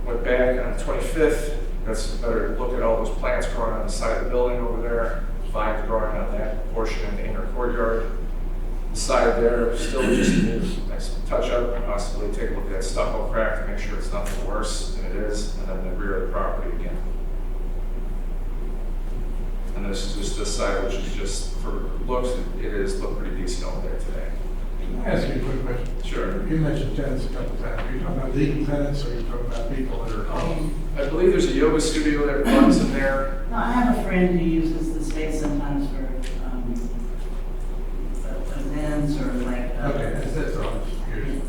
Went back on the 25th. That's a better look at all those plants growing on the side of the building over there. Vines growing on that portion in the inner courtyard. The side there still just needs a nice touch up, and possibly take a look at that stucco crack to make sure it's nothing worse than it is, and then the rear of the property again. And this is just this side, which is just for looks, it is look pretty decent over there today. Can I ask you a quick question? Sure. You mentioned tenants a couple times. Are you talking about legal tenants, or are you talking about people that are? I believe there's a yoga studio that runs in there. No, I have a friend who uses the space sometimes for events or like. Okay, that's all. I'm just curious.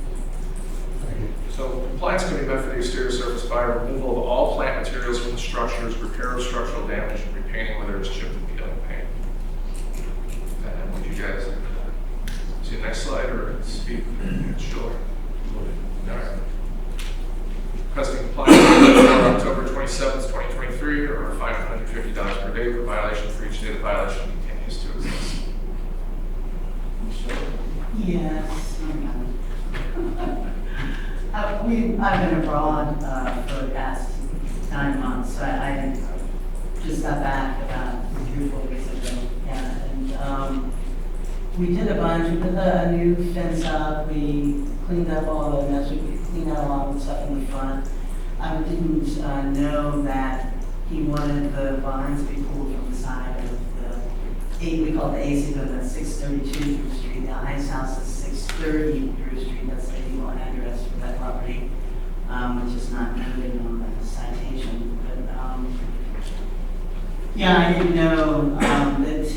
Thank you. So compliance can be met for the exterior surface by removal of all plant materials from the structures, repair of structural damage, and repainting whether it's chipped and peeling paint. And would you guys see the next slide or speak? Sure. All right. Requesting compliance for October 27th, 2023, or a fine of $150 per day for violation for each day the violation continues to exist. Yes. I've been abroad for the past 9 months. I just got back about 3 or 4 weeks ago. Yeah, and we did a bunch. We put a new fence up. We cleaned up all the mess. We cleaned out a lot of the stuff in the front. I didn't know that he wanted the vines to be pulled from the side of we call it the AC, but that's 632 Drew Street. The ice house is 630 Drew Street. That's the legal address for that property. which is not noted on the citation. But, yeah, I didn't know, that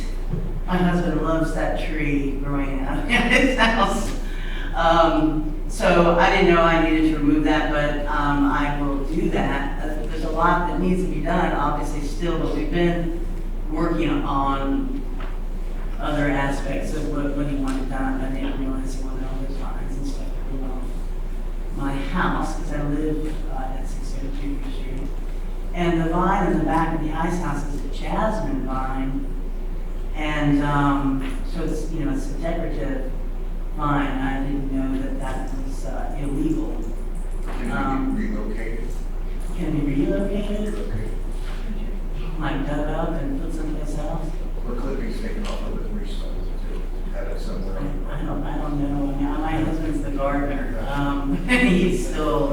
my husband loves that tree growing out in his house. So I didn't know I needed to remove that, but, I will do that. There's a lot that needs to be done, obviously still, but we've been working on other aspects of what he wanted done. I didn't realize he wanted all those vines and stuff to go on my house, because I live at 602 Street. And the vine in the back of the ice house is a jasmine vine. And so it's, you know, it's a decorative vine. I didn't know that that was illegal. Can it be relocated? Can be relocated? Like dug up and put someplace else? Or clippings taken off of it and resold to have it somewhere? I don't know. I mean, my husband's the gardener. He's still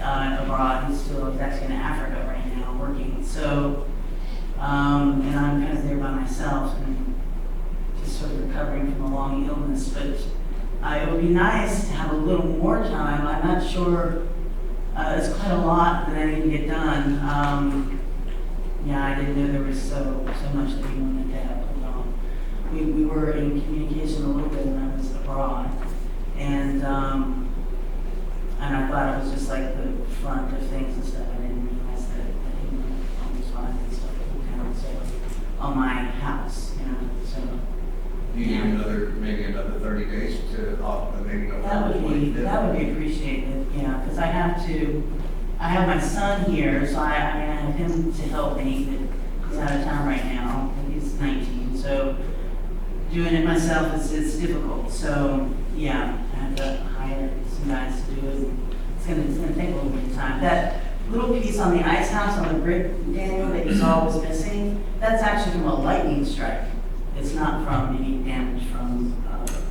abroad. He's actually in Africa right now working. So, and I'm kind of there by myself and just sort of recovering from a long illness. But it would be nice to have a little more time. I'm not sure. It's quite a lot that I need to get done. Yeah, I didn't know there was so much that we wanted to have put on. We were in communication a little bit when I was abroad, and I thought it was just like the front of things and stuff. I didn't realize that I didn't know all these vines and stuff on my house, you know. So Do you need maybe another 30 days to, maybe that would be appreciated, yeah, because I have my son here, so I have him to help me, but he's out of town right now, and he's 19, so doing it myself is difficult, so, yeah, I have to hire some guys to do it. It's gonna take a little bit of time. That little piece on the ice house on the brick, Daniel, that you saw was missing, that's actually from a lightning strike. It's not from any damage from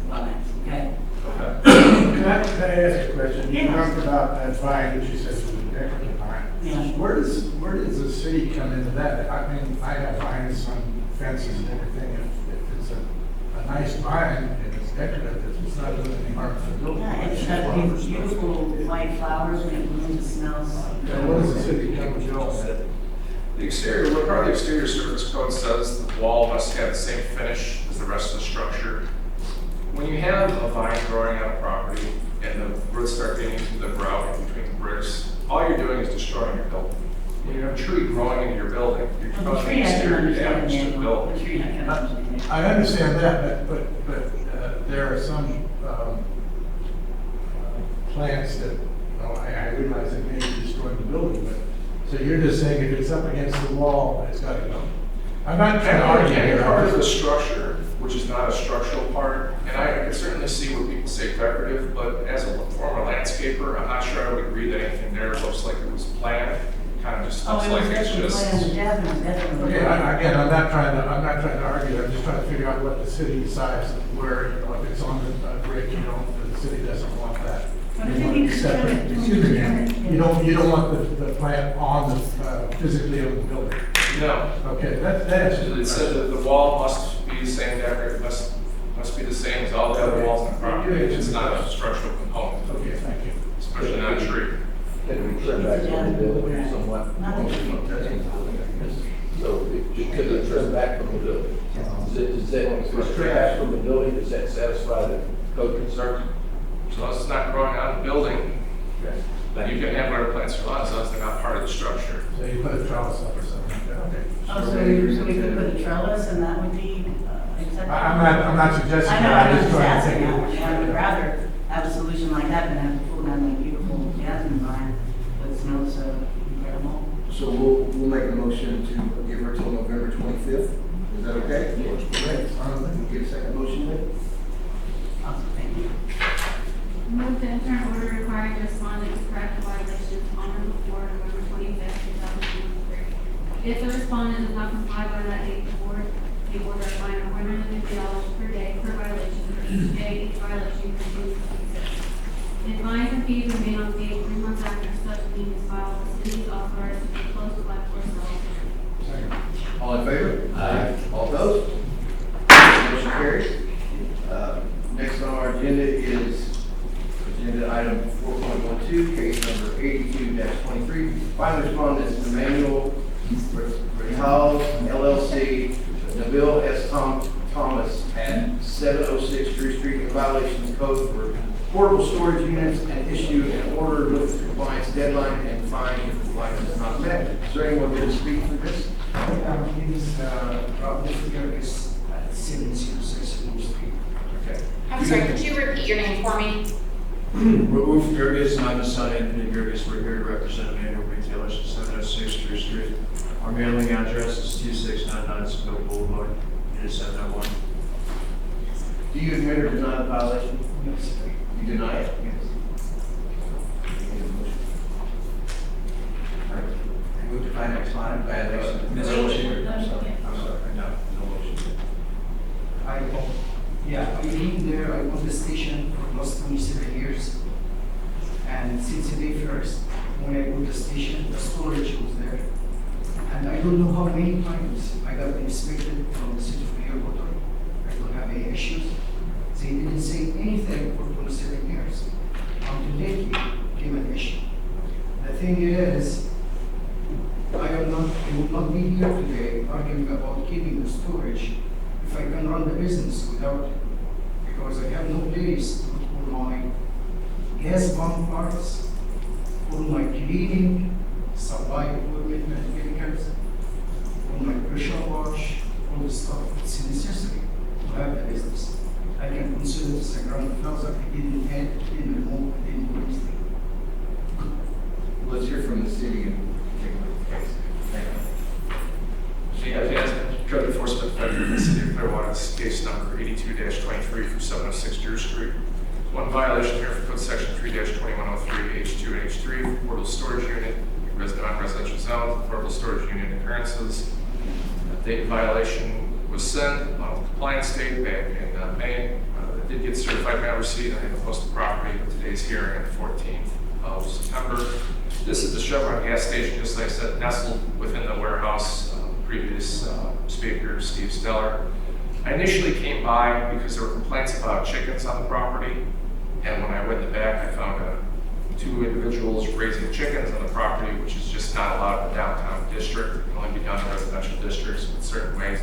vines, okay? Can I ask a question? You Yeah. talked about that vine that you said was a decorative vine. Yeah. Where does the city come into that? I mean, I have vines on fences and everything. If it's a nice vine and it's decorative, it's not doing any harm to the building. Yeah, it's got these beautiful white flowers when it blooms, it smells. And what does the city come and do with it? The exterior, what part of the exterior surface code says the wall must have the same finish as the rest of the structure. When you have a vine growing on a property and the roots start getting into the grout in between the bricks, all you're doing is destroying your building. When you have a tree growing into your building, you're Well, the causing tree I can exterior understand, damage to the Daniel. building. The tree I can understand. I understand that, but there are some plants that, well, I realize it may be destroying the building, but, so you're just saying if it's up against the wall, it's got to go. I'm not trying to argue Any here. part of the structure, which is not a structural part, and I can certainly see what people say decorative, but as a former landscaper, I'm not sure I would agree that anything there looks like it was planned. Kind of just Oh, looks it like was it's definitely just. planned, Jasmine, definitely. Okay, again, I'm not trying to argue, I'm just trying to figure out what the city decides where, you know, if it's on the brick, you know, the city doesn't want that. But You if want you it can separate. turn it- Excuse me, turn it, ma'am. You don't want the plant on the, physically on the building. No. Okay, that's. It said that the wall must be the same decorative, must be the same as all the other walls in the property. It's not a structural component, Okay, thank you. especially not a tree. Can we turn back from the building somewhat? Not that you- So it could be trimmed back from the building. Is it's trimmed back from the building, does that satisfy the code concerns? As long as it's not growing on the building, you can have whatever plants you want, as long as they're not part of the structure. So you put a trellis up or something like that, okay. Oh, so we could put a trellis and that would be acceptable? I'm not suggesting I know, that, I'm I'm just just trying to asking, think. I would rather have a solution like that than have to pull down that beautiful jasmine vine that smells so incredible. So we'll make a motion to give her till November 25th. Is that okay? Great. We'll get a second motion then. Awesome, thank you. Move the interim order requiring the respondent to correct the violations on or before November 25th, 2023. If the respondent does not comply by that date, the board may order a fine of $150 per day per violation for each day each violation continues to exist. If fines and fees remain unpaid 3 months after such lien is filed, the city is authorized to foreclose, collect, or sell. All in favor? Aye. All opposed? Motion carries. Next on our agenda is agenda item 4.12, case Dolls LLC, Nabil S. Thomas at 706 Drew Street in violation of code for portable storage units and issue an order with compliance deadline and fine if compliance is not met. Is there anyone here to speak for this? Okay. I'm sorry, could you repeat your name for me? Raouf Gerges and I'm his son Anthony Gerges. We're here to represent Manual Retailers at 706 Drew Street. Our mailing address is 2699 Seville Boulevard. It is 701. Do you admit or deny the violation? Yes. You deny it? Yes. I move to find a client violation. No motion. I'm sorry. No motion. I've been there, I owned the station for the last 27 years. And since the day first, when I bought the station, the storage was there. And I don't know how many times I got inspected from the city of Clearwater. I don't have any issues. They didn't say anything for 27 years. Until lately, came an issue. The thing is, I will not be here today arguing about keeping the storage if I can run the business without it. Because I have no place to put all my gas pump parts, all my cleaning, supply equipment and chemicals, all my pressure wash, all the stuff. It's a necessity to have the business. I can consider this a grandfather. I didn't add, didn't remove, I didn't do anything. Let's hear from the city and take a look at the case. Thank you. Code Enforcement Inspector of the City of Clearwater, this is case number 82-23 for 706 Drew Street. One violation here for code section 3-2103, H2 and H3, portable storage unit, non-residential zone, portable storage unit occurrences. Date violation was sent on compliance date back in May. It did get certified mail receipt. I had to post the property with today's hearing on the 14th of September. This is the Chevron gas station, just like I said, nestled within the warehouse. Previous speaker, Steve Steller. I initially came by because there were complaints about chickens on the property. And when I went in the back, I found two individuals raising chickens on the property, which is just not allowed in the downtown district. It can only be done in residential districts with certain ways,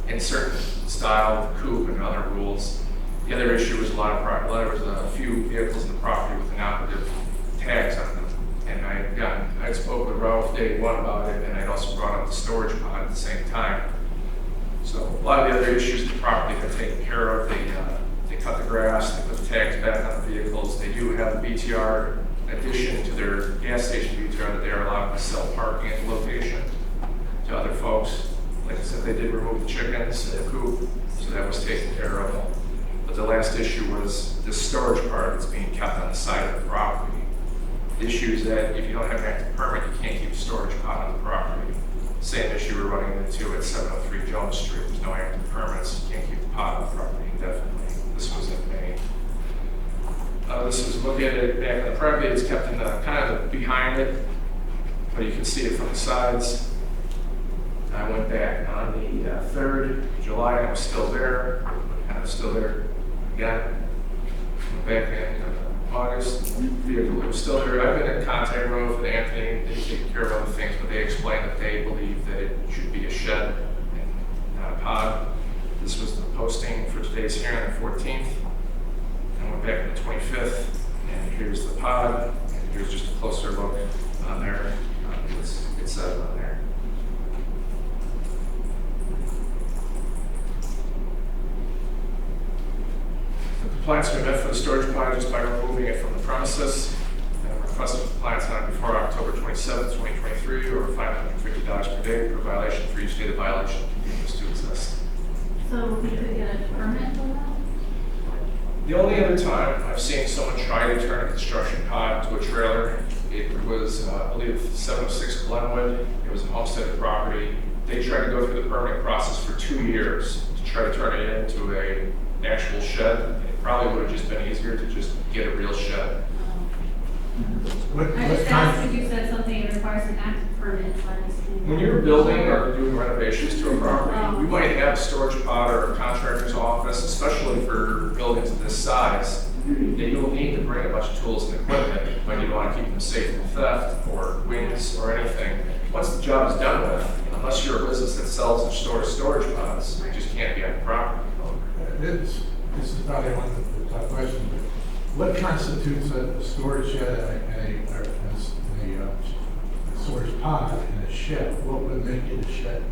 in certain style, coop and other rules. The other issue was there was a few vehicles in the property with inoperative tags on them. And I spoke with Ralph day one about it, and I'd also brought up the storage pod at the same time. So a lot of the other issues in the property have been taken care of. They cut the grass, they put the tags back on the vehicles. They do have the BTR addition to their gas station BTR that they are allowed to sell parking at the location to other folks. Like I said, they did remove the chickens and the coop, so that was taken care of. But the last issue was the storage part that's being kept on the side of the property. The issue is that if you don't have an active permit, you can't keep a storage pod on the property. Same issue we're running into at 703 Jones Street. There's no active permits. You can't keep the pod on the property indefinitely. This was in May. This was look at it back in the property. It's kept in the kind of behind it, but you can see it from the sides. I went back on the 3rd of July. I was still there. I was still there again. Went back in August. Vehicle was still there. I've been in contact with Anthony. They take care of other things, but they explained that they believe that it should be a shed and not a pod. This was the posting for today's hearing, the 14th. I went back on the 25th, and here's the pod, and here's just a closer look on there. It says on there. The compliance can be met for the storage pod just by removing it from the premises. And requesting compliance on it before October 27th, 2023, or $550 per day per violation for each day the violation continues to exist. So we could get a permit for that? The only other time I've seen someone try to turn a construction pod into a trailer, it was, I believe, 706 Glenwood. It was a homesteaded property. They tried to go through the permitting process for 2 years to try to turn it into an actual shed. It probably would have just been easier to just get a real shed. I just asked if you said something that requires an active permit, so I just. When you're building or doing renovations to a property, you might have a storage pod or a contractor's office, especially for buildings of this size, that you'll need to bring a bunch of tools and equipment when you want to keep them safe from theft or winds or anything. Once the job is done with, unless you're a business that sells and stores storage pods, you just can't be on the property. This is probably one of the tough questions, but what constitutes a storage shed and a storage pod in a shed? What would make it a shed?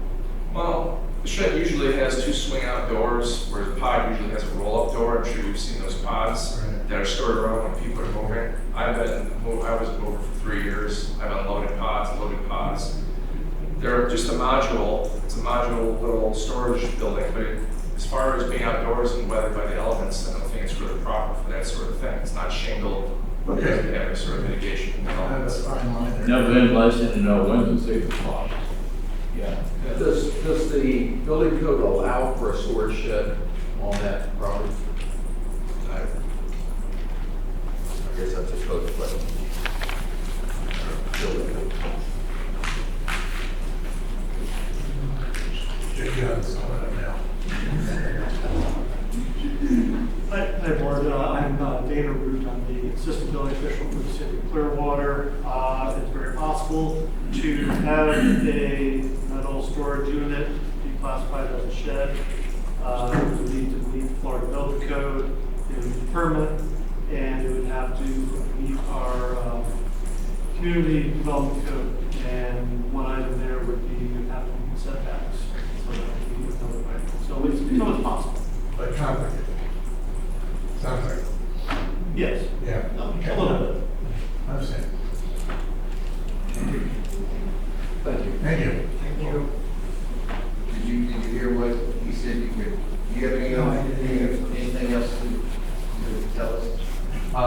Well, the shed usually has 2 swing out doors, where the pod usually has a roll up door. I'm sure you've seen those pods that are stored around when people are moving. I was a mover for 3 years. I've unloaded pods, loaded pods. They're just a module. It's a module little storage building, but as far as being outdoors and weathered by the elements, I don't think it's really proper for that sort of thing. It's not shingled. It doesn't have any sort of mitigation from the elements. No ventilation and no windows either. Yeah. Does the building code allow for a storage shed on that property? I guess that's a code question. Building code. Hi, Board. I'm Dana Root. I'm the Assistant Building Official for the City of Clearwater. It's very possible to have a metal storage unit be classified as a shed. It would need to meet Florida Building Code, it would need a permit, and it would have to meet our community development code. And one item there would be you have to meet setbacks. So that would be another way. So it's possible. But complicated. Sounds like. Yes. Yeah. A little bit. I understand. Thank you. Thank you. Thank you. Did you hear what he said? Do you have anything else to tell us? No,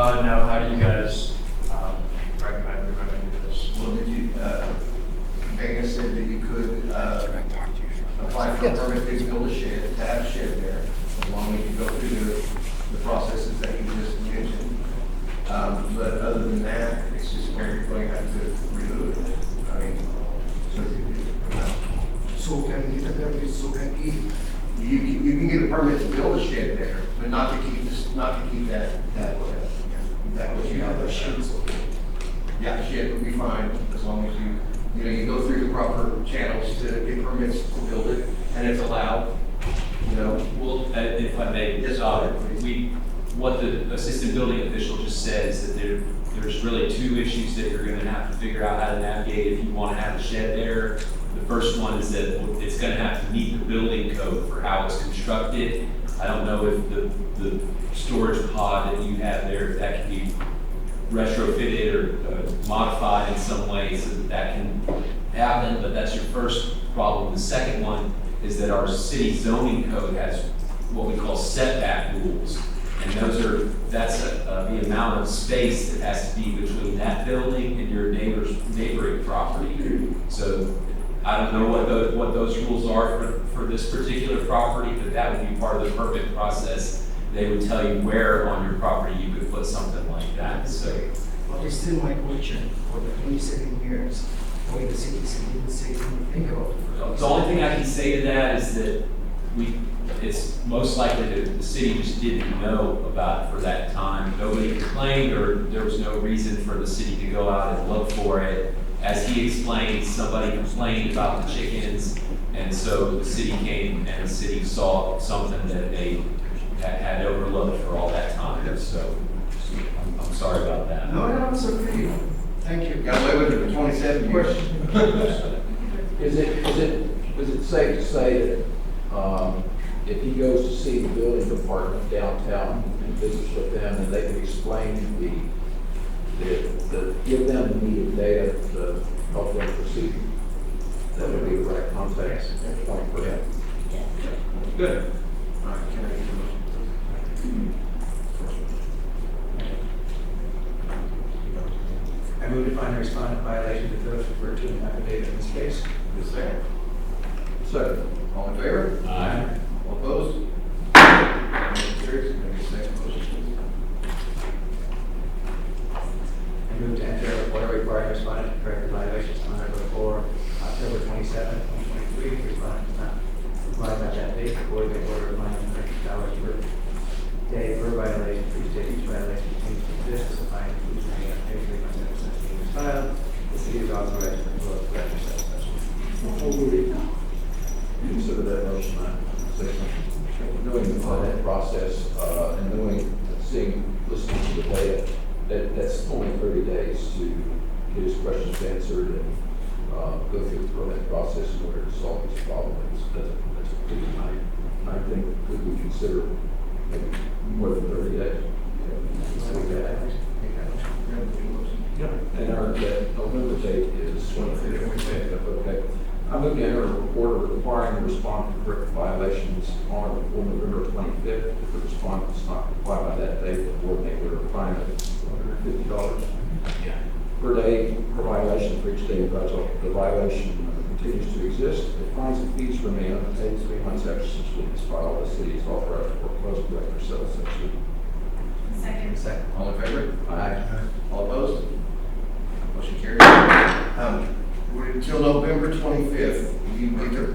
how do you guys, recommend we're going to do this? Well, did you, Megan said that you could, apply for a permit to build a shed, to have a shed there, as long as you go through the processes that you just mentioned. But other than that, it's just where you're going to have to remove it. I mean, So can we get a permit, so can he? you can get a permit to build a shed there, but not to keep that what you have. The shed is okay. Yeah, the shed would be fine, as long as you go through the proper channels to get permits to build it, and it's allowed, Well, if I may, what the assistant building official just said is that there's really 2 issues that you're gonna have to figure out how to navigate if you wanna have a shed there. The first one is that it's gonna have to meet the building code for how it's constructed. I don't know if the storage pod that you have there, if that can be retrofitted or modified in some way so that can happen, but that's your first problem. The second one is that our city zoning code has what we call setback rules. And that's the amount of space that has to be between that building and your neighboring property. So I don't know what those rules are for this particular property, but that would be part of the permit process. They would tell you where on your property you could put something like that, so. But it's still my question, for the 27 years, why the city didn't say anything about it? The only thing I can say to that is that it's most likely that the city just didn't know about it for that time. Nobody complained, or there was no reason for the city to go out and look for it. As he explained, somebody complained about the chickens, and so the city came and the city saw something that they had overlooked for all that time. So I'm sorry about that. No, it's okay. Thank you. Got away with it for 27 years. Is it safe to say that if he goes to see the building department downtown and visits with them, and they can explain give them the needed data to help them proceed, that would be the right context point for him? Good. All right, can I get a motion? I move to find the respondent violation of those referred to in the affidavit in this case. Is there? Second. All in favor? Aye. All opposed? Motion carries. Can I get a second motion? I move to enter a order requiring respondent to correct the violations on or before October 27, 2023. If respondent does not comply by that date, the board may order a fine of $30 per day per violation. Please take each violation continues to exist as a fine, including any unfavorably by citizens being filed. The city is authorized to impose corrective steps. Before we violation, I say something. Knowing that process, and knowing, listening to the data, that's only 30 days to get his questions answered and go through that process in order to solve this problem. That's a pretty nice. I think could we consider maybe more than 30 days? Yeah, and our November date is 25th. Okay. I'm looking at our order requiring the respondent to correct violations on or before November 25th. If the respondent does not comply by that date, the board may order a fine of $150 per day per violation for each day the violation continues to exist. The fines and fees remain unpaid 3 months after such lien is filed. The city is authorized to foreclose, collect, or settle such lien. Second. All in favor? Aye. All opposed? Motion carries. We're until November 25th. You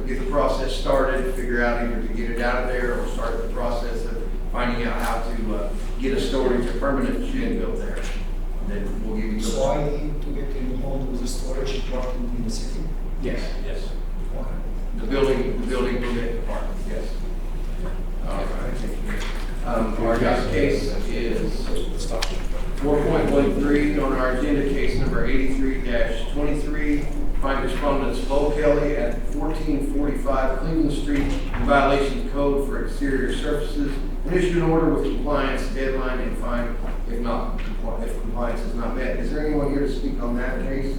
get the process started, figure out either to get it out of there or start the process of finding out how to get a storage, a permanent shed built there. And then we'll give you. So I need to get involved with the storage part in the city? Yes. Yes. Okay. The building permit department, yes. All right. Our next case is 4.13 on our agenda, case number 83-23. Find respondents Bo Kelly at 1445 Cleveland Street in violation of code for exterior surfaces, and issue an order with compliance deadline and fine if compliance is not met. Is there anyone here to speak on that case?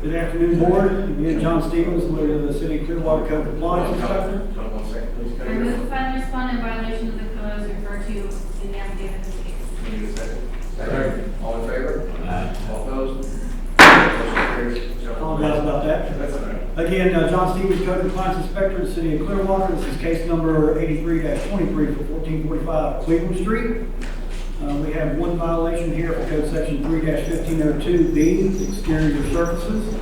Good afternoon, board. Again, John Stevens, lawyer of the City of Clearwater Code Compliance Inspector. Hold on 1 second, please. I move to find the respondent in violation of the code as referred to in the affidavit of this case. Can you do a second? Second. All in favor? All opposed? Motion carries. Apologize about that. That's all right. Again, John Stevens, Code Compliance Inspector of the City of Clearwater. This is case number 83-23 for 1445 Cleveland Street. We have one violation here for code section 3-1502B, exterior surfaces.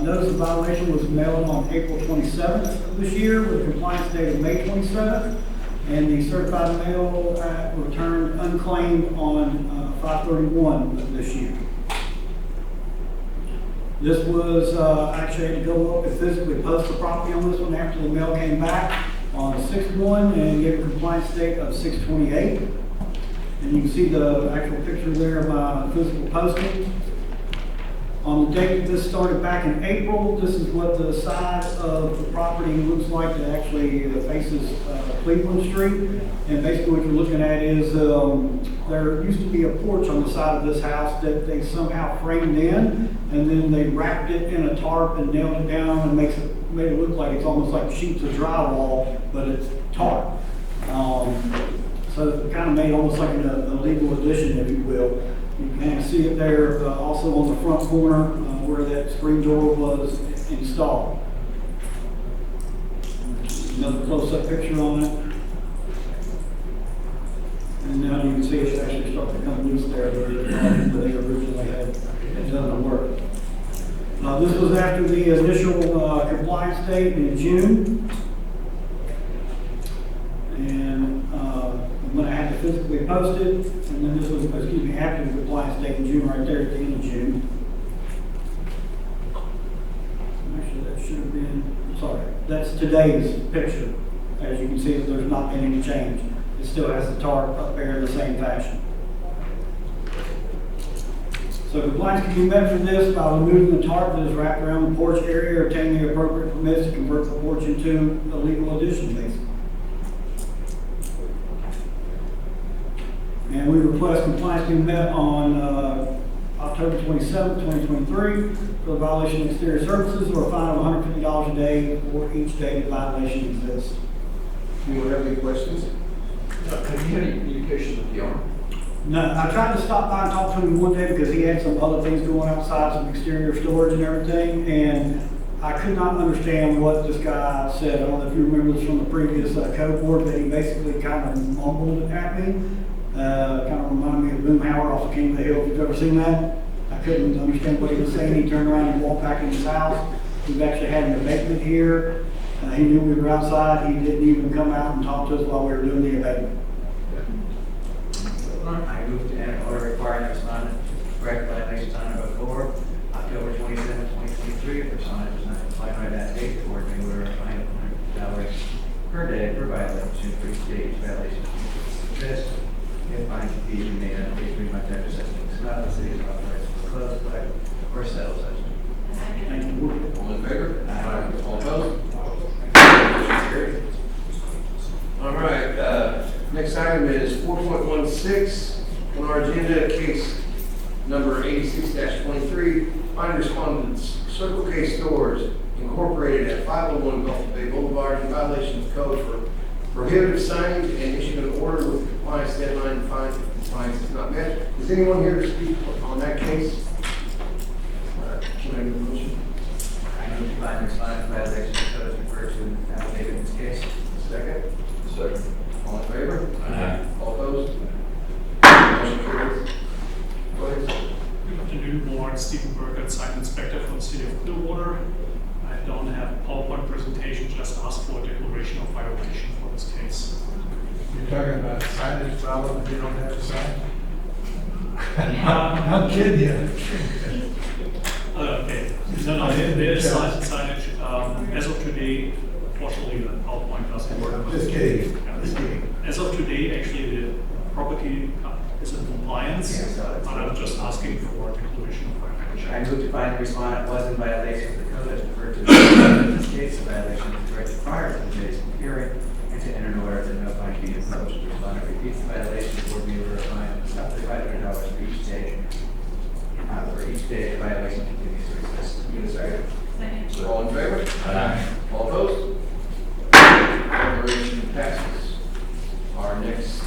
Notice the violation was mailed on April 27th of this year with a compliance date of May 27th, and the certified mail returned unclaimed on 5/31 of this year. This was actually had to go up and physically post the property on this one after the mail came back on 6/1 and gave a compliance date of 6/28. And you can see the actual picture there of my physical posting. On the date that this started back in April, this is what the side of the property looks like that actually faces Cleveland Street. And basically what you're looking at is there used to be a porch on the side of this house that they somehow framed in, and then they wrapped it in a tarp and nailed it down and made it look like it's almost like sheets of drywall, but it's tarp. So it kind of made almost like a legal addition, if you will. You can kind of see it there also on the front corner where that screen door was installed. Another close-up picture on it. And now you can see it's actually starting to come loose there where they originally had done the work. This was after the initial compliance date in June. And when I had to physically post it, and then this was, after the compliance date in June, right there at the end of June. Actually, that should have been, sorry, that's today's picture. As you can see, there's not been any change. It still has the tarp up there in the same fashion. So compliance can be met for this by removing the tarp that is wrapped around the porch area or obtaining the appropriate permits to convert the porch into a legal addition, basically. And we request compliance be met on October 27, 2023 for the violation of exterior services or a fine of $150 a day for each day the violation exists. Anyone have any questions? Have you had any communication with the owner? No, I tried to stop by and talk to him one day because he had some other things going outside, some exterior storage and everything, and I could not understand what this guy said. I don't know if you remember this from the previous code board, but he basically kind of mumbled at me. Kind of reminded me of Boomhauer off of King of the Hill, if you've ever seen that. I couldn't understand what he was saying. He turned around and walked back in his house. We've actually had an abatement here. He knew we were outside. He didn't even come out and talk to us while we were doing the abatement. I moved to add order requiring the respondent to correct violations on or before October 27, 2023. If the respondent does not comply by that date, the board for each day each violation is dismissed, and fines and fees remain unpaid 3 months after such an expelled. The city is authorized to close, collect, or settle such. Thank you. All in favor? Aye. All opposed? Carried. All right, next item is 4.16 on our agenda, case number 86-23, find respondents, Circle K Stores Incorporated at 501 Gulf Bay Boulevard in violation of code for prohibitive signage and issued an order with compliance deadline to find if compliance is not met. Is anyone here to speak on that case? Can I get a motion? I move to find respondent violation of code as referred to in the affidavit in this case. Second? Second. All in favor? Aye. All opposed? Motion carries. Go ahead. Good afternoon, Warren Stephen Burkett, site inspector from the city of Clearwater. I don't have a PowerPoint presentation, just ask for a declaration of violation for this case. You're talking about signage problem if you don't have to sign? I'm kidding you. Okay, no, there is signage. As of today, fortunately, the PowerPoint doesn't work. Just kidding. Just kidding. As of today, actually, the property is in compliance, but I'm just asking for a declaration of violation. I move to find the respondent was in violation of the code as referred to in this case. The violation is corrected prior to the day's hearing, and to enter an order that no fine be imposed. If the respondent repeats the violation, the board may order a fine of up to $500 for each day. For each day, the violation continues to exist. Give me a second. Second. All in favor? Aye. All opposed? Declaration passes. Our next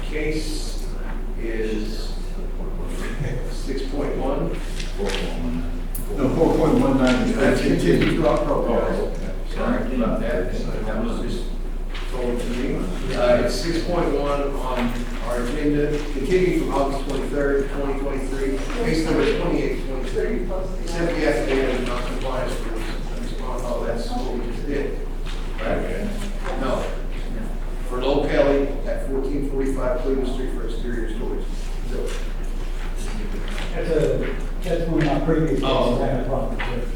case is 6.1. No, 4.19. That's continued throughout protocol. Oh, okay. Sorry about that. That was just told to me. It's 6.1 on our agenda, continuing from August 23rd, 2023, case number 2823. Accept the affidavit of non-compliance for response. Oh, that's what we just did. Right? No. For Lowell Kelly at 1445 Cleveland Street for exterior storage. So, That's one of my previous cases I had a problem with.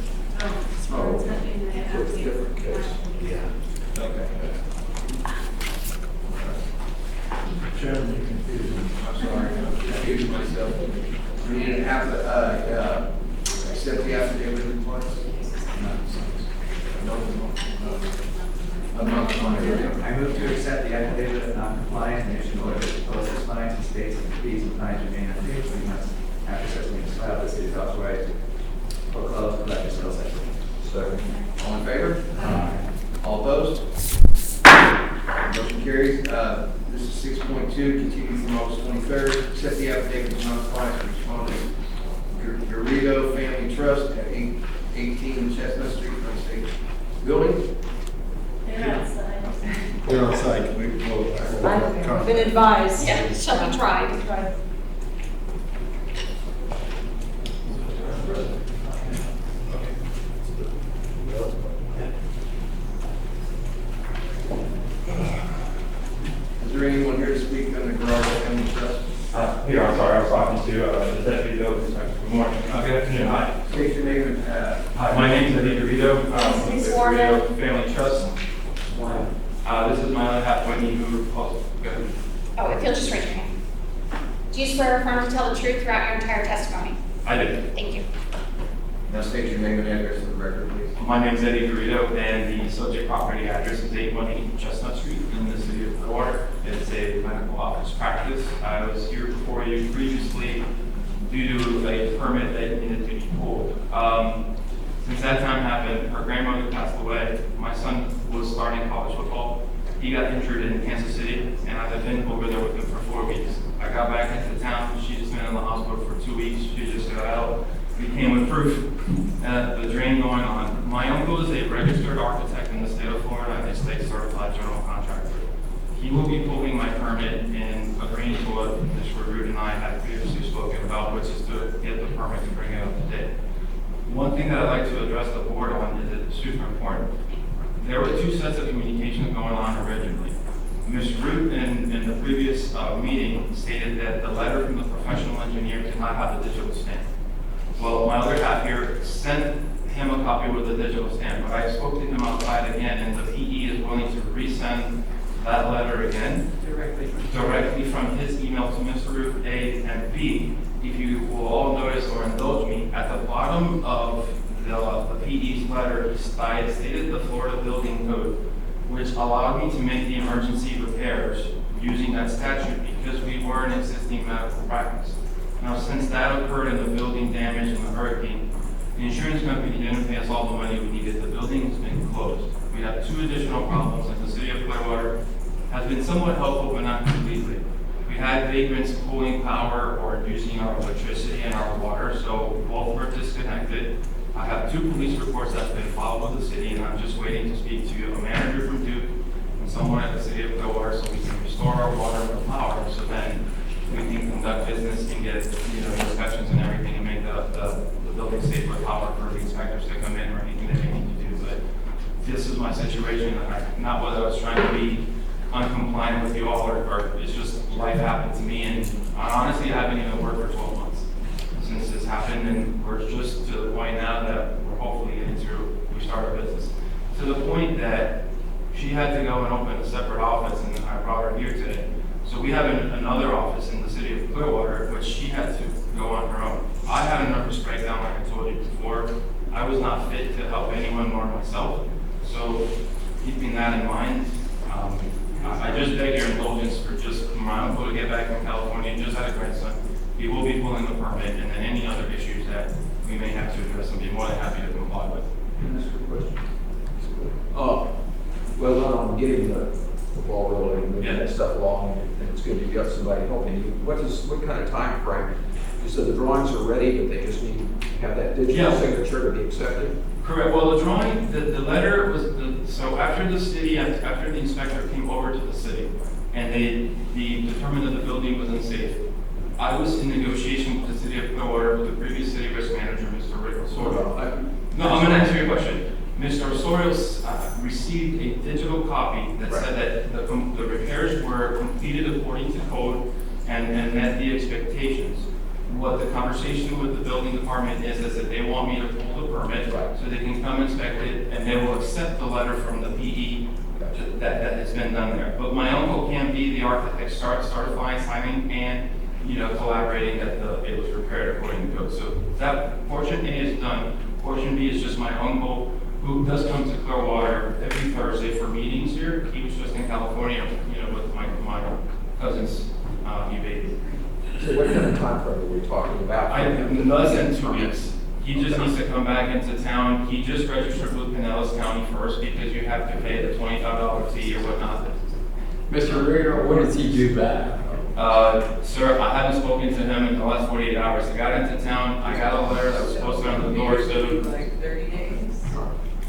Oh, it's not in the it's a different case. application. Okay. Chairman, you're confusing. I'm sorry, I'm confusing myself. We need to have the, accept the affidavit of compliance. No. I'm not compliant. I move to accept the affidavit of non-compliance and issue an order to impose its fines and states that the fees and fines remain unpaid 3 months after such lien is filed. The city is authorized to foreclose, collect, or settle such lien. Second. All in favor? All opposed? Motion carries. This is 6.2, continuing from August 23rd. Accept the affidavit of non-compliance for responding Garrido Family Trust at 818 Chestnut Street, Front State Building. They're outside. We're outside, can we vote? I've been advised. Yeah, shall be tried. Is there anyone here to speak on the Garrido Family Trust? Here, I'm sorry, I was talking to the deputy building inspector. Good morning. Good afternoon. Hi. State your name and, Hi, my name is Eddie Garrido. Please With sworn in. Garrido Family Trust. This is my other half, Whitney, who also. Oh, if you'll just raise your hand. Do you swear or affirm to tell the truth throughout your entire testimony? I did. Thank you. now state your name and address for the record, please. My name is Eddie Garrido, and the subject property address is 818 Chestnut Street in the city of Clearwater. It's a medical office practice. I was here before you previously due to a permit that needed to be pulled. Since that time happened, her grandmother passed away. My son was starting college football. He got injured in Kansas City, and I had been over there with him for 4 weeks. I got back into town. She's been in the hospital for 2 weeks. She just got out. We came with proof that the drain going on. My uncle is a registered architect in the state of Florida and a state certified general contractor. He will be pulling my permit and agreeing to what Mr. Root and I had previously spoken about, which is to get the permit to bring it up to date. One thing that I'd like to address the board on is it's super important. There were 2 sets of communications going on originally. Ms. Root in the previous meeting stated that the letter from the professional engineer did not have a digital stamp. Well, my other half here sent him a copy with a digital stamp, but I spoke to him outside again, and the PE is willing to resend that letter again directly from his email to Mr. Roof, A, and B. If you will all notice or indulge me, at the bottom of the PD's letter, I stated the Florida Building Code, which allowed me to make the emergency repairs using that statute because we were an existing medical practice. Now, since that occurred in the building damage in the hurricane, the insurance company didn't pay us all the money we needed. The building has been closed. We have 2 additional problems, and the city of Clearwater has been somewhat helpful, but not completely. We had vagrants pulling power or using our electricity and our water, so both were disconnected. I have 2 police reports that's been filed with the city, and I'm just waiting to speak to a manager from Duke and someone at the city of Clearwater so we can restore our water and power, so then we can conduct business and get, inspections and everything and make the building safe with power for the inspectors to come in or anything that they need to do. But this is my situation, not whether I was trying to be uncompliant with you all or it's just life happened to me, and honestly I haven't even worked for 12 months since this happened, and we're just to the point now that we're hopefully getting to restart our business. To the point that she had to go and open a separate office, and I brought her here today. So we have another office in the city of Clearwater, which she had to go on her own. I had a nervous breakdown, like I told you before. I was not fit to help anyone nor myself. So keeping that in mind, I just beg your indulgence for just my uncle to get back from California, just had a grandson. He will be pulling the permit, and then any other issues that we may have to address, I'll be more than happy to comply with. Can I ask you a question? Well done on getting the ball rolling, moving that stuff along, and it's good you've got somebody helping you. What kind of time frame? You said the drawings are ready, but they just need to have that digital signature to be accepted? Correct. Well, the drawing, the letter was, so after the inspector came over to the city, and they determined that the building was unsafe, I was in negotiation with the city of Clearwater with the previous city risk manager, Mr. Rick Osorio. No, I'm going to answer your question. Mr. Osorio received a digital copy that said that the repairs were completed according to code and met the expectations. What the conversation with the building department is that they want me to pull the permit so they can come inspect it, and they will accept the letter from the PE that has been done there. But my uncle can be the architect, certifying, signing, and collaborating that it was prepared according to code. So that portion A is done. Portion B is just my uncle, who does come to Clearwater every Thursday for meetings here. He was just in California, with my cousin's new baby. So what kind of time frame are we talking about? Less than 2 weeks. He just needs to come back into town. He just registered with Pinellas County first because you have to pay the $25 fee or whatnot. Mr. Ritter, when does he do back? Sir, I haven't spoken to him in the last 48 hours. I got into town. I got a letter that was posted on the door. So Like 30 days?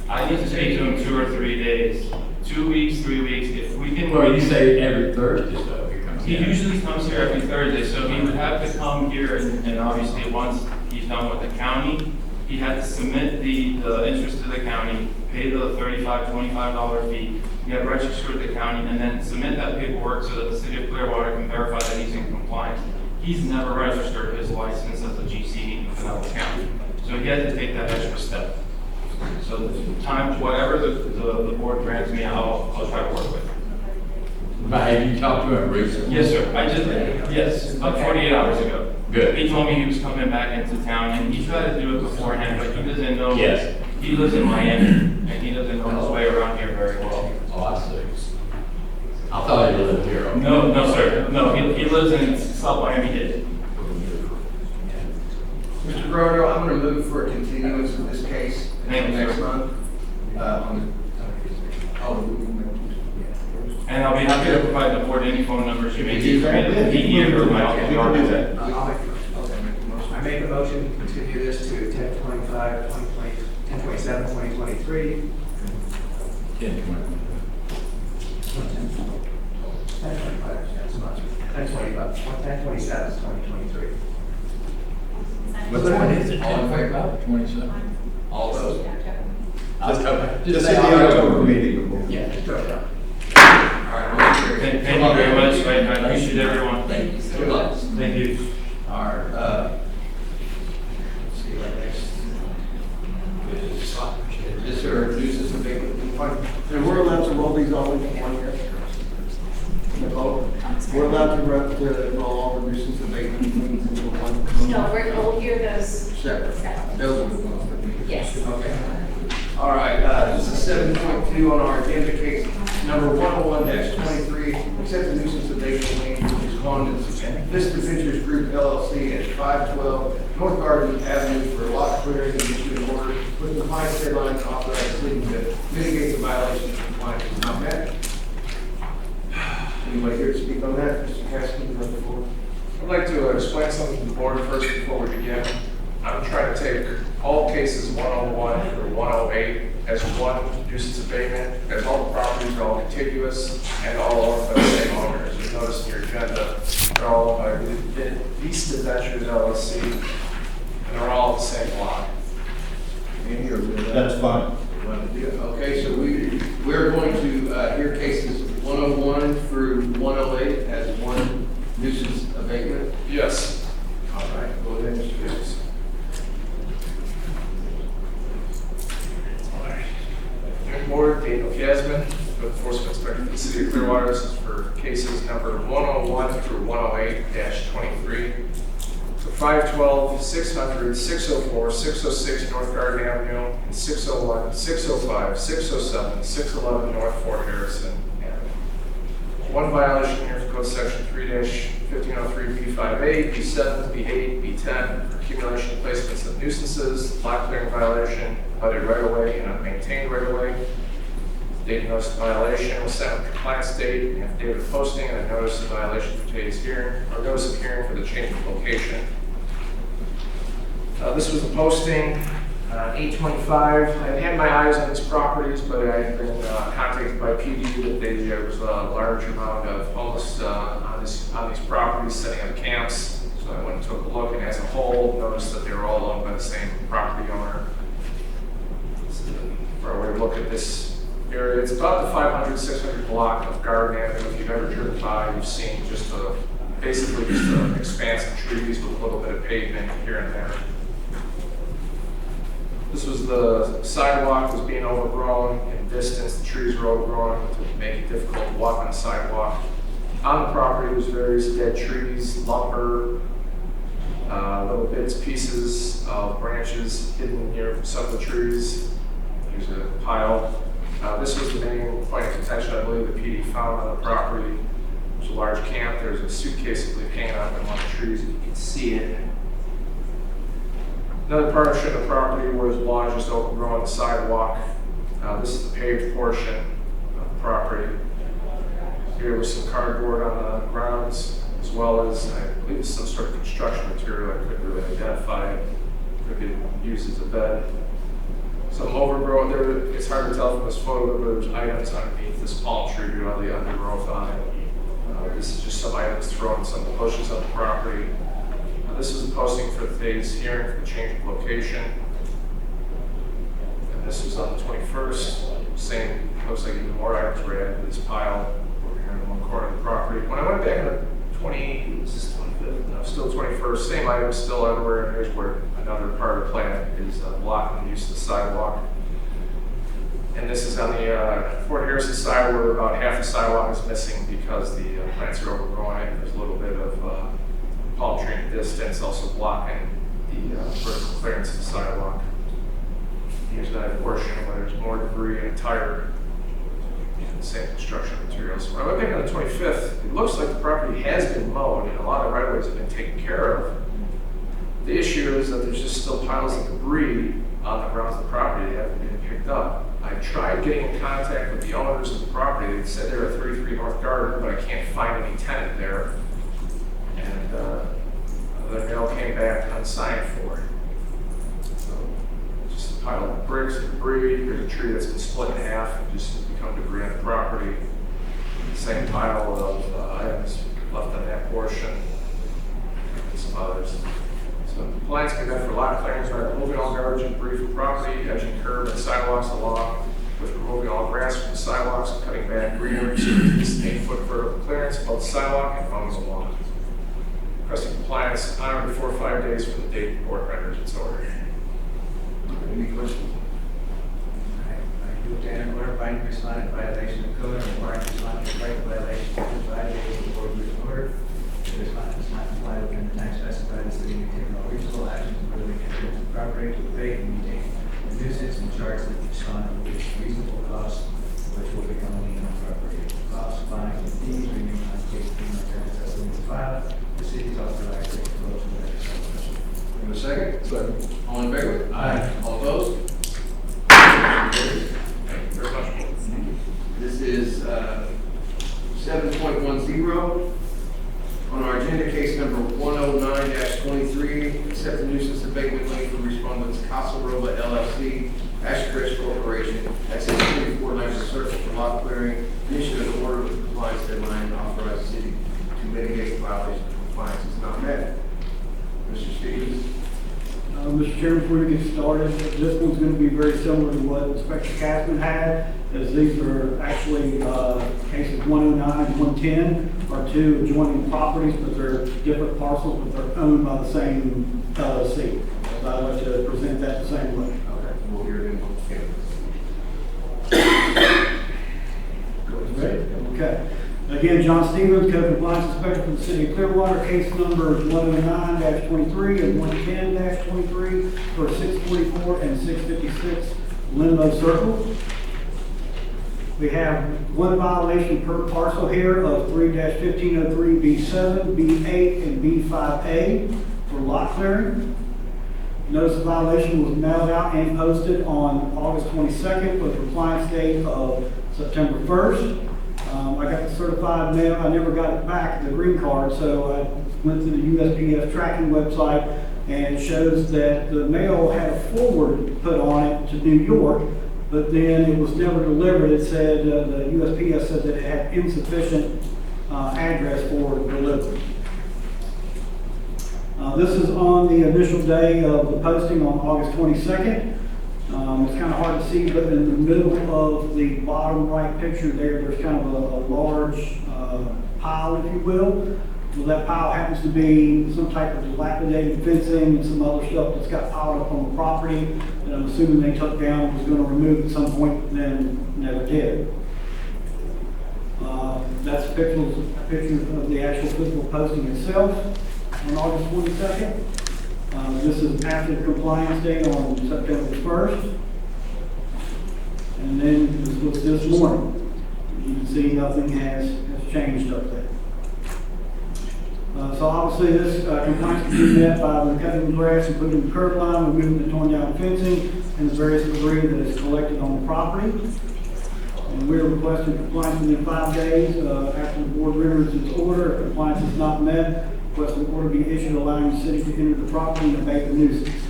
I need to speak to him 2 or 3 days. 2 weeks, 3 weeks. If we can. Well, you say every Thursday, so he comes He in. usually comes here every Thursday, so he would have to come here, and obviously once he's done with the county, he had to submit the interest to the county, pay the $35, $25 fee, get registered with the county, and then submit that paperwork so that the city of Clearwater can verify that he's in compliance. He's never registered his license as a GC in Pinellas County, so he had to take that extra step. So the time, whatever the board grants me, I'll try to work with. But have you talked to him recently? Yes, sir. I just, yes, about 48 hours ago. Good. He told me he was coming back into town, and he tried to do it beforehand, but he doesn't know. Yes. He lives in Miami, and he doesn't know his way around here very well. Oh, I see. I thought he lived here. No, sir. No, he lives in South Miami-Dade. Mr. Grover, I'm going to move for a continuance of this case until next month. And I'll be happy to provide the board any phone numbers you may need for me to be or my architect. I make a motion to continue this to 10/25, 2020, 10/27, 2023. 10/20. 10/25, yes, not 10/25, 10/27, 2023. What's the one? Is it 10/25, 27? All those? October. Just say the October meeting. Yeah. Thank you very much. I appreciate everyone. Thank you so much. Thank you. All right, let's see what next. Just to introduce us a big one. And we're allowed to roll these all into one year? We're allowed to roll all the nuisance abatement things into one? No, we'll hear those. Separate. Those are the ones that we. Yes. Okay. All right, this is 7.2 on our agenda, case number 101-23, accept the nuisance abatement lien, which is Honda's Vista Ventures Group LLC at 512 North Garden Avenue for lot clearing and issue of order with compliance deadline to authorize the city to mitigate the violation of compliance is not met. Anybody here to speak on that? Mr. Cassidy, you have the floor. I'd like to explain something to the board first before we begin. I'm trying to take all cases 101 through 108 as one nuisance abatement, as all the properties are all contiguous and all owned by the same owner. As you notice in your agenda, they're all owned by Vista Ventures LLC, and they're all the same lot. That's fine. Okay, so we're going to hear cases 101 through 108 as one nuisance abatement. Yes. All right, go ahead, Mr. Davis. Board, Daniel Casman, Enforcement Inspector for the City of Clearwater. This is for cases number 101 through 108-23. So 512, 600, 604, 606 North Garden Avenue, and 601, 605, 607, 611 North Fort Harrison Avenue. One violation here for Code Section 3-1503 B5A, B7, B8, B10 for accumulation and placements of nuisances, lot clearing violation, abutted right-of-way, and unmaintained right-of-way. Date of notice of violation was sent with compliance date, and affidavit of posting, and a notice of violation for today's hearing, or notice of hearing for the change of location. This was a posting, 825. I had my eyes on these properties, but I had been contacted by PD that there was a large amount of homeless on these properties setting up camps. So I went and took a look, and as a whole, noticed that they were all owned by the same property owner. For a way to look at this area, it's about the 500, 600 block of Garden Avenue. If you've ever driven by, you've seen just basically just an expanse of trees with a little bit of pavement here and there. This was the sidewalk was being overgrown in distance. The trees were overgrown to make it difficult to walk on the sidewalk. On the property was various dead trees, lumber, little bits, pieces of branches hidden near some of the trees. There's a pile. This was the main point of contention, I believe, the PD found on the property. There's a large camp. There's a suitcase that hanging out in one of the trees, and you can see it. Another portion of the property was lawn just overgrown sidewalk. This is the paved portion of the property. Here was some cardboard on the grounds, as well as, I believe, some sort of construction material I couldn't really identify. Could be used as a bed. Some overgrowth there. It's hard to tell from this photo, but there's items underneath this palm tree with all the undergrowth on it. This is just some items thrown in some of the bushes on the property. This is a posting for today's hearing for the change of location. And this was on the 21st. Same, looks like even more items were added to this pile over here in one corner of the property. When I went back on the is this 25th? No, still 21st. Same items still everywhere. And here's where another part of the plan is blocking the use of the sidewalk. And this is on the Fort Harrison side where about half the sidewalk is missing because the plants are overgrowing it. There's a little bit of palm tree in distance, also blocking the vertical clearance of the sidewalk. Here's another portion where there's more debris and tire and the same construction materials. When I went back on the 25th, it looks like the property has been mowed and a lot of right-of-ways have been taken care of. The issue is that there's just still piles of debris on the grounds of the property that haven't been picked up. I tried getting in contact with the owners of the property. They said they're at 33 North Garden, but I can't find any tenant there. And the mail came back unsigned for. So just a pile of bricks and debris. Here's a tree that's been split in half and just has become debris on the property. The same pile of items left on that portion and some others. So the plans can be done for lot clearance by removing all garbage and debris from property, edging curb and sidewalks along, with removing all grass from the sidewalks and cutting back greenery so there's 8-foot vertical clearance above the sidewalk and mowing the lawn. Requesting compliance on or before 5 days from the date the board renders its order. Any questions? I do attend an order finding respondent violation of code and warrant respondent right violation within 5 days before the order. property to abate and maintain the nuisance and charge the respondent with reasonable cost, which will become a lien on property. Costs, fines, and fees remain unpaid through my parents' estimate filed. The city is authorized to close the legislation. In a second? Second. All in favor? Aye. All opposed? Thank you very much. This is 7.10. On our agenda, case number 109-23, accept the nuisance abatement lien for respondents Casa Roba LLC, Ashcrest Corporation, at 634 Circle for lot clearing, and issue an order with compliance deadline and authorize the city to mitigate violation of compliance is not met. Mr. Stevens? Mr. Chairman, before we get started, this one's going to be very similar to what Inspector Castman had, as these are actually cases 109 and 110 are two adjoining properties, but they're different parcels, but they're owned by the same LLC. So I'd like to present that the same way. Okay, we'll hear it in both cases. Okay. Again, John Stevens, Code Compliance Inspector for the City of Clearwater, case numbers 109-23 and 110-23 for 644 and 656 Limbo Circle. We have one violation per parcel here of 3-1503B7, B8, and B5A for lot clearing. Notice of violation was mailed out and posted on August 22nd with compliance date of September 1st. I got the certified mail. I never got it back, the green card, so I went to the USPS tracking website, and it shows that the mail had a forward put on it to New York, but then it was never delivered. It said, the USPS said that it had insufficient address for delivery. This is on the initial day of the posting on August 22nd. It's kind of hard to see, but in the middle of the bottom right picture there's kind of a large pile, if you will. Well, that pile happens to be some type of dilapidated fencing and some other stuff that's got piled up on the property that I'm assuming they took down and was going to remove at some point, and then never did. That's a picture of the actual physical posting itself on August 22nd. This is after the compliance date on September 1st. And then this was this morning. You can see nothing has changed up there. So obviously this compliance can be met by the cutting the grass and putting the curb line, removing the torn down fencing, and the various debris that is collected on the property. And we're requesting compliance within 5 days after the board renders its order. If compliance is not met, request an order be issued allowing the city to enter the property and abate the nuisance.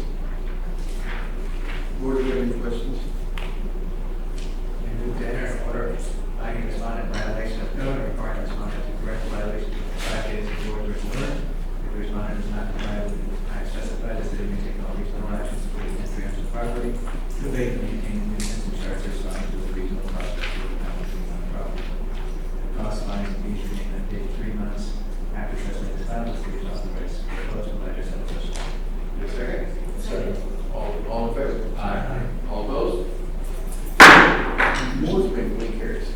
Board, do you have any questions? And move to enter an order finding respondent violation of code and requiring respondent to correct the violation of 5 days before the written order. If the respondent does not comply with the time specified, the city may take all reasonable actions to prevent entry onto the property to abate and maintain the nuisance and charge the respondent with a reasonable cost of the penalty on the property. The cost, fines, and fees remain unpaid 3 months after judgment is filed. The city is authorized to close the legislative session. Yes, second? Second. All in favor? Aye. All opposed? Motion made, carries.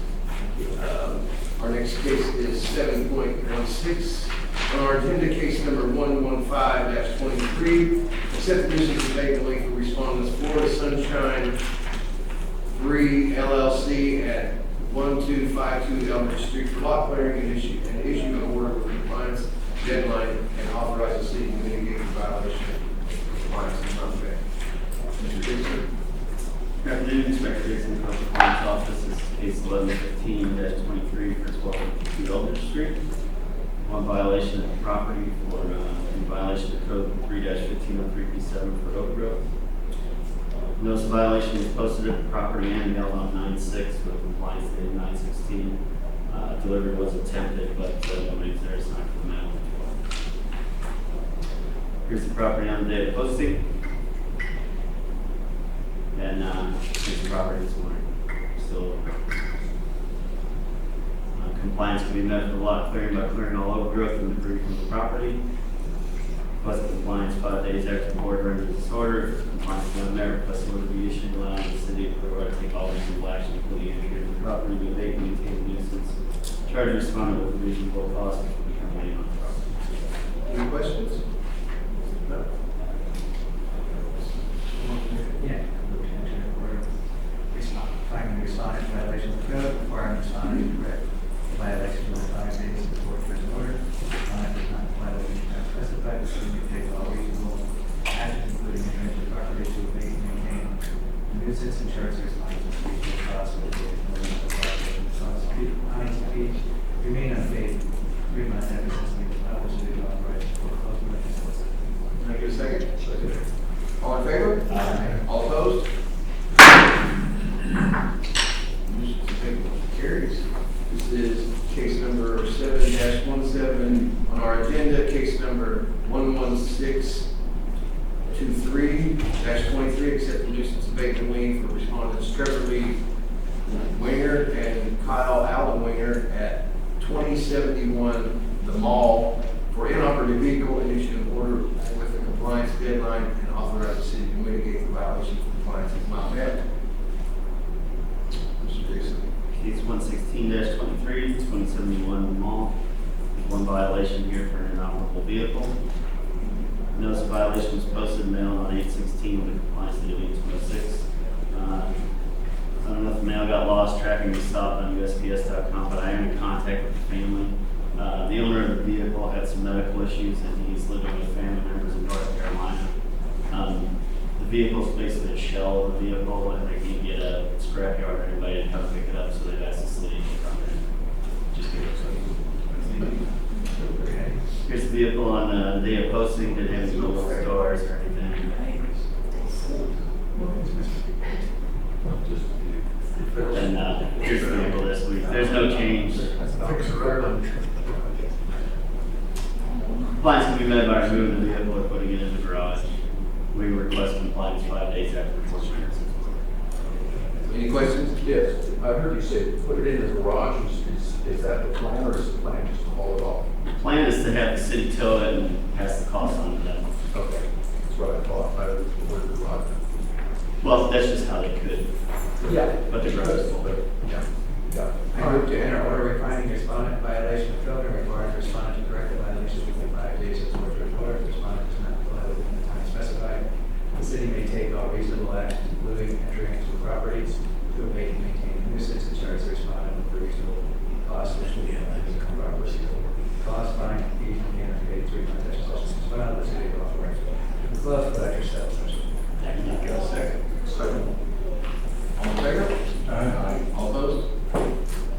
Our next case is 7.16. On our agenda, case number 115-23, accept the nuisance abatement lien for respondents Florida Sunshine 3 LLC at 1252 Elmer Street for lot clearing and issue an order with compliance deadline and authorize the city to mitigate the violation of compliance is not met. Mr. Dixon? Good afternoon, Inspector Dixon, Code Compliance Office. This is case 1115-23 for 1252 Elder Street. One violation of the property for in violation of code 3-1503B7 for overgrowth. Notice of violation is posted at the property and mailed on 9/6 with compliance date 9/16. Delivery was attempted, but nobody's there signed for the mail. Here's the property on the day of posting. And here's the property this morning. Still compliance can be met for lot clearing by clearing all overgrowth and debris from the property. Request compliance 5 days after the board renders its order. If compliance is not met, request order be issued allowing the city of Clearwater to take all reasonable action, including entry into the property to abate and maintain the nuisance. Charge the respondent with a reasonable cost which will become lien on the property. Any questions? No. violation of code, requiring respondent to correct the violation within 5 days of the court written order. Respondent does not comply with the time specified, the city may take all reasonable actions, including entering the property to abate and maintain the nuisance and charge the respondent with reasonable costs of the speech remain unpaid 3 months after this meeting. I will be authorized to foreclose on this. Can I get a second? Second. All in favor? Aye. All opposed? Carries. This is case number 7-17 on our agenda, case number 11623-23, accept the nuisance abatement lien for respondents Trevor Lee Winger and Kyle Allen Winger at 2071 The Mall for inoperative vehicle and issue an order with a compliance deadline and authorize the city to mitigate the violation if compliance is not met. Mr. Dixon. Case 116-23, 2071 Mall. There's one violation here for an inoperable vehicle. Notice of violation was posted and mailed on 8/16 with a compliance date of 8/26. I don't know if the mail got lost tracking the stop on USPS.com, but I am in contact with the family. The owner of the vehicle had some medical issues and he's living with family members in North Carolina. The vehicle is basically a shell of the vehicle and they can't get a scrapyard or anybody to come pick it up, so they've asked the city to come in. Just give it a second. Here's the vehicle on the day of posting, didn't have any little stars or anything. And here's the vehicle this week. There's no change. Compliance can be met by removing the vehicle or putting it in the garage. We request compliance 5 days after the court hearing. Any questions? Yes, I heard you say put it in the garage. Is that the plan, or is the plan just to haul it off? The plan is to have the city tow it and pass the cost on to them. Okay, that's what I thought. I would put it in the garage. Well, that's just how they could. Yeah. But the garage is full. Yeah. Yeah. I move to enter order finding respondent violation of code and requiring the respondent to correct the violation within 5 days of the court written order. The respondent does not comply within the time specified. The city may take all reasonable actions, including entering into properties to abate and maintain the nuisance and charge the respondent with the reasonable cost which will be implemented in property. Cost, fine, fees, and payment paid 3 months after such as filed. The city will authorize the close without yourself. Second. Second. All in favor? Aye. All opposed?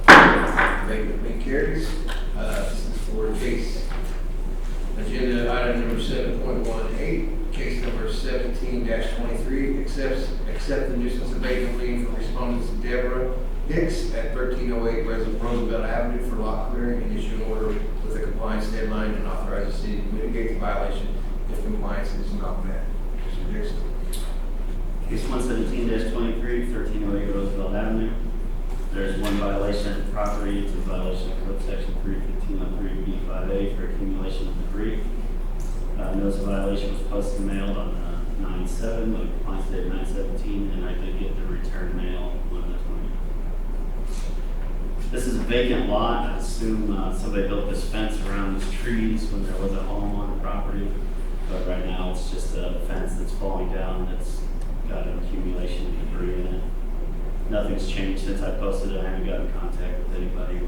Abatement carries. This is for case agenda item number 7.18, case number 17-23, accept the nuisance abatement lien for respondents Deborah Hicks at 1308 Roosevelt Avenue for lot clearing and issue an order with a compliance deadline and authorize the city to mitigate the violation if compliance is not met. Mr. Dixon. Case 117-23, 1308 Roosevelt Avenue. There's one violation of the property. It's a violation of code section 315.3B5A for accumulation of debris. Notice of violation was posted and mailed on 9/7, with a compliance date of 9/17, and I did get the return mail on the 20th. This is a vacant lot. I assume somebody built this fence around these trees when there was a home on the property. But right now it's just a fence that's falling down that's got an accumulation of debris in it. Nothing's changed since I posted it. I haven't got in contact with anybody.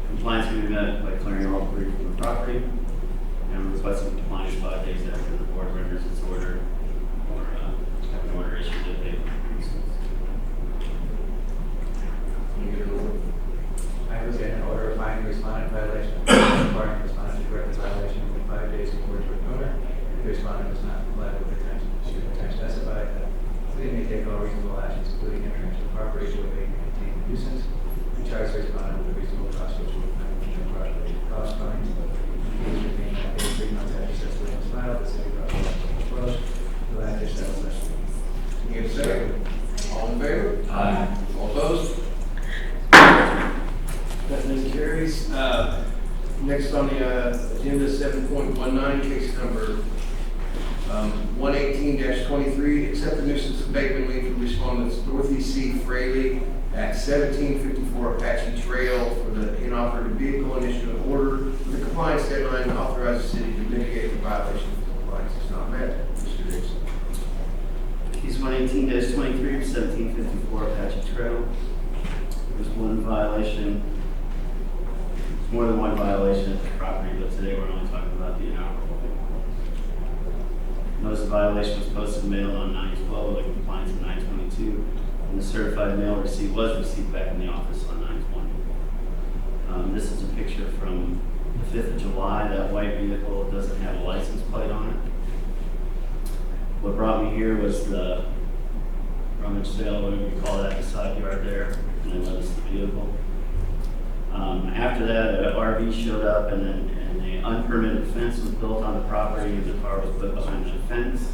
Compliance can be met by clearing all debris from the property and requesting compliance 5 days after the board renders its order or have an order issued to pay. I was in an order of finding respondent violation, requiring the respondent to correct the violation within 5 days of court written order. If the respondent does not comply with the time specified, the city may take all reasonable actions, including entering into the property to abate and maintain the nuisance, and charge the respondent with a reasonable cost which will not be the property. Cost fines, fees remain at 3 months after such lien is filed. The city will close the after settle session. Can you get a second? All in favor? Aye. All opposed? That then carries. Next on the agenda, 7.19, case number 118-23, accept the nuisance abatement lien for respondents Dorothy C. Fraley at 1754 Apache Trail for the inoperative vehicle and issue an order with a compliance deadline to authorize the city to mitigate the violation if compliance is not met. Mr. Dixon. Case 118-23, 118-23 for 1754 Apache Trail. There's one violation, more than one violation of the property, but today we're only talking about the inoperable. Notice of violation was posted and mailed on 9/12 with compliance of 9/22, and the certified mail receipt was received back in the office on 9/20. This is a picture from the 5th of July. That white vehicle doesn't have a license plate on it. What brought me here was the rummage sale, whatever you call that, the side yard there, and they let us the vehicle. After that, an RV showed up, and an unpermitted fence was built on the property, and the car was put behind the fence.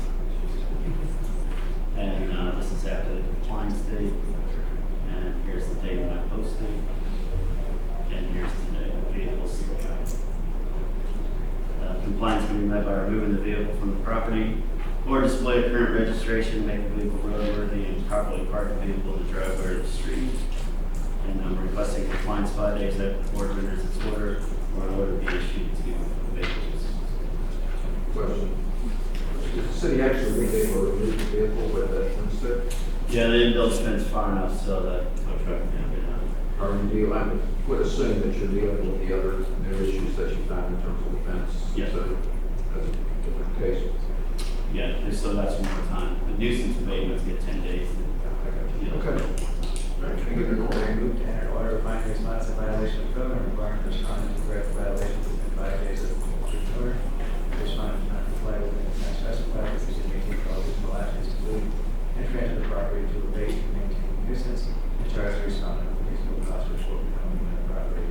And this is after the compliance date, and here's the date of my posting, and here's the vehicle's compliance can be met by removing the vehicle from the property, or display a current registration, make the vehicle roadworthy, and properly park the vehicle in the driveway or the street. And I'm requesting compliance 5 days after the board renders its order, or an order be issued to vehicles. Question. Did the city actually think they were removing the vehicle with that fence there? Yeah, they didn't build the fence far enough so that tow truck can't get out. Or you deal, I would assume that you're dealing with the other new issues that you found in terms of the fence? Yes. So, that's a different case. Yeah, they still got some more time. The nuisance abatements get 10 days. Okay. Move to enter order finding response in violation of code and requiring the respondent to correct the violations within 5 days of the order. The respondent does not comply with the time specified, the city may take all reasonable actions to move and transfer the property to abate and maintain nuisance, and charge the respondent with reasonable cost which will become the property.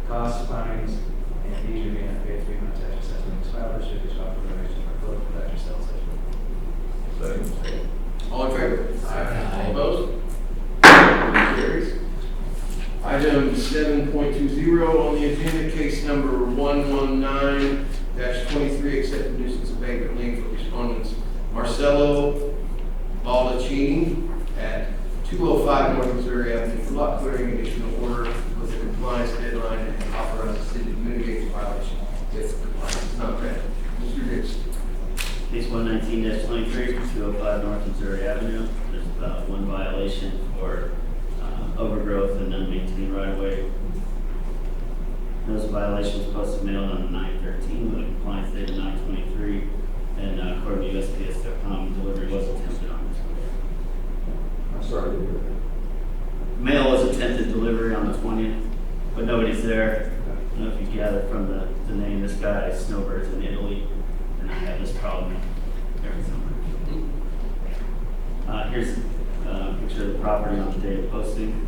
Costs, fines, and fees remain unpaid 3 months after assessment is filed, or should be filed for violation of code without your sales session. All in favor? Aye. All opposed? Motion carries. Item 7.20 on the agenda, case number 119-23, accept nuisance abatement lien for respondents Marcelo Baldacchini at 205 North Missouri Avenue for lot clearing additional order with a compliance deadline and authorize the city to mitigate the violation if compliance is not granted. Mr. Dixon. Case 119-23 for 205 North Missouri Avenue. There's one violation for overgrowth and unmaintained right-of-way. Notice of violation was posted mailed on 9/13 with a compliance date of 9/23, and according to USPS.com, delivery was attempted on this one. I'm sorry to hear that. Mail was attempted delivery on the 20th, but nobody's there. I don't know if you gather from the name, this guy is snowbirds in Italy, and I have this problem every summer. Here's a picture of the property on the day of posting.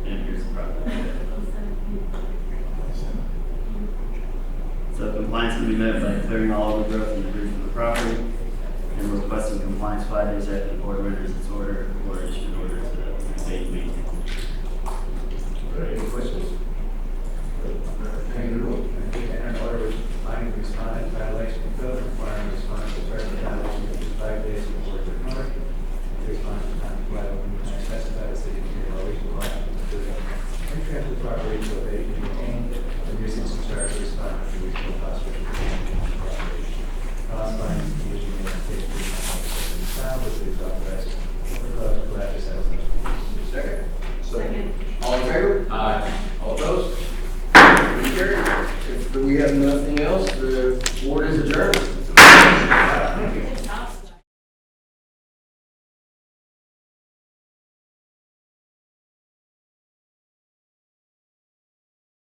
And here's the property. So compliance can be met by clearing all overgrowth and debris from the property, and requesting compliance 5 days after the board renders its order, or issue an order to abate maintenance. Any questions? Enter order finding the respondent in violation of code and requiring the respondent to correct the violation within 5 days of the board's order. The respondent does not comply with the time specified, the city may well reasonable action to do it. And transfer the property to abate and maintain the nuisance and charge the respondent for reasonable cost which will be maintained the property. Cost fines and fees remain unpaid 3 months after the file, which is authorized or closed to after sales. Second. Second. All in favor? Aye. All opposed? Motion carries. If we have nothing else, the board is adjourned.